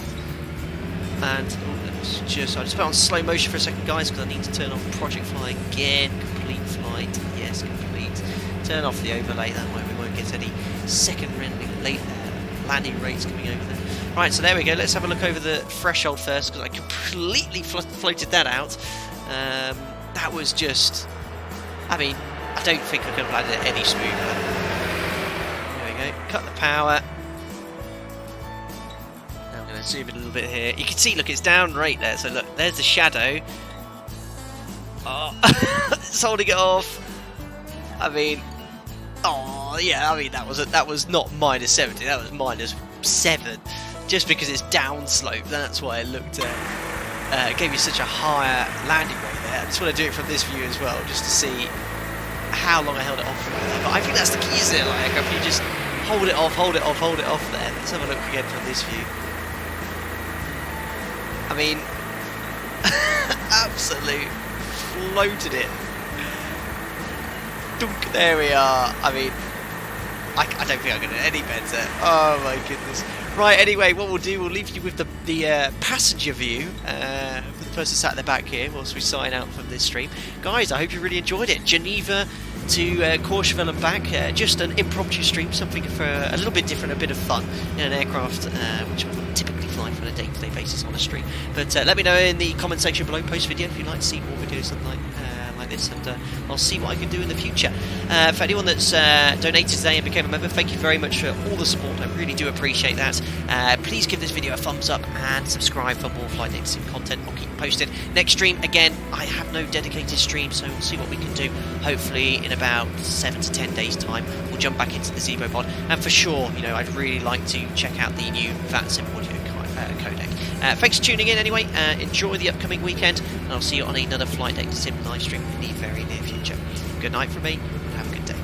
Speaker 1: And I just put on slow motion for a second, guys, because I need to turn off project fly again. Complete flight. Yes, complete. Turn off the overlay, that way we won't get any second landing rates coming over there. Right, so there we go. Let's have a look over the threshold first, because I completely floated that out. That was just... I mean... I don't think I could have landed it any smoother. There we go, cut the power. Now I'm going to zoom in a little bit here. You can see, look, it's down right there. So look, there's the shadow. Oh, it's holding it off. I mean, oh yeah, I mean that was not minus 70, that was minus 7, just because it's downslope. That's why it looked gave you such a higher landing rate there. I just want to do it from this view as well, just to see how long I held it off for there. But I think that's the key, isn't it? Like, if you just hold it off there. Let's have a look again from this view. I mean, absolute floated it. Dunk, there we are. I mean, I don't think I'm going to do any better. Oh my goodness. Right, anyway, what we'll do, we'll leave you with the passenger view for the person sat at the back here whilst we sign out from this stream. Guys, I hope you really enjoyed it. Geneva to Courchevel and back, just an impromptu stream, something for a little bit different, a bit of fun in an aircraft which I wouldn't typically fly on a day-to-day basis on a stream. But let me know in the comment section below, post video if you'd like to see more videos like this, and I'll see what I can do in the future. For anyone that's donated today and became a member, thank you very much for all the support. I really do appreciate that. Please give this video a thumbs up and subscribe for more flight deck sim content. I'll keep you posted. Next stream, again, I have no dedicated stream, so we'll see what we can do. Hopefully in about 7 to 10 days time we'll jump back into the Zebo pod, and for sure, you know, I'd really like to check out the new VATSIM audio codec. Thanks for tuning in anyway. Enjoy the upcoming weekend, and I'll see you on another Flight Deck Sim live stream in the very near future. Good night from me, and have a good day.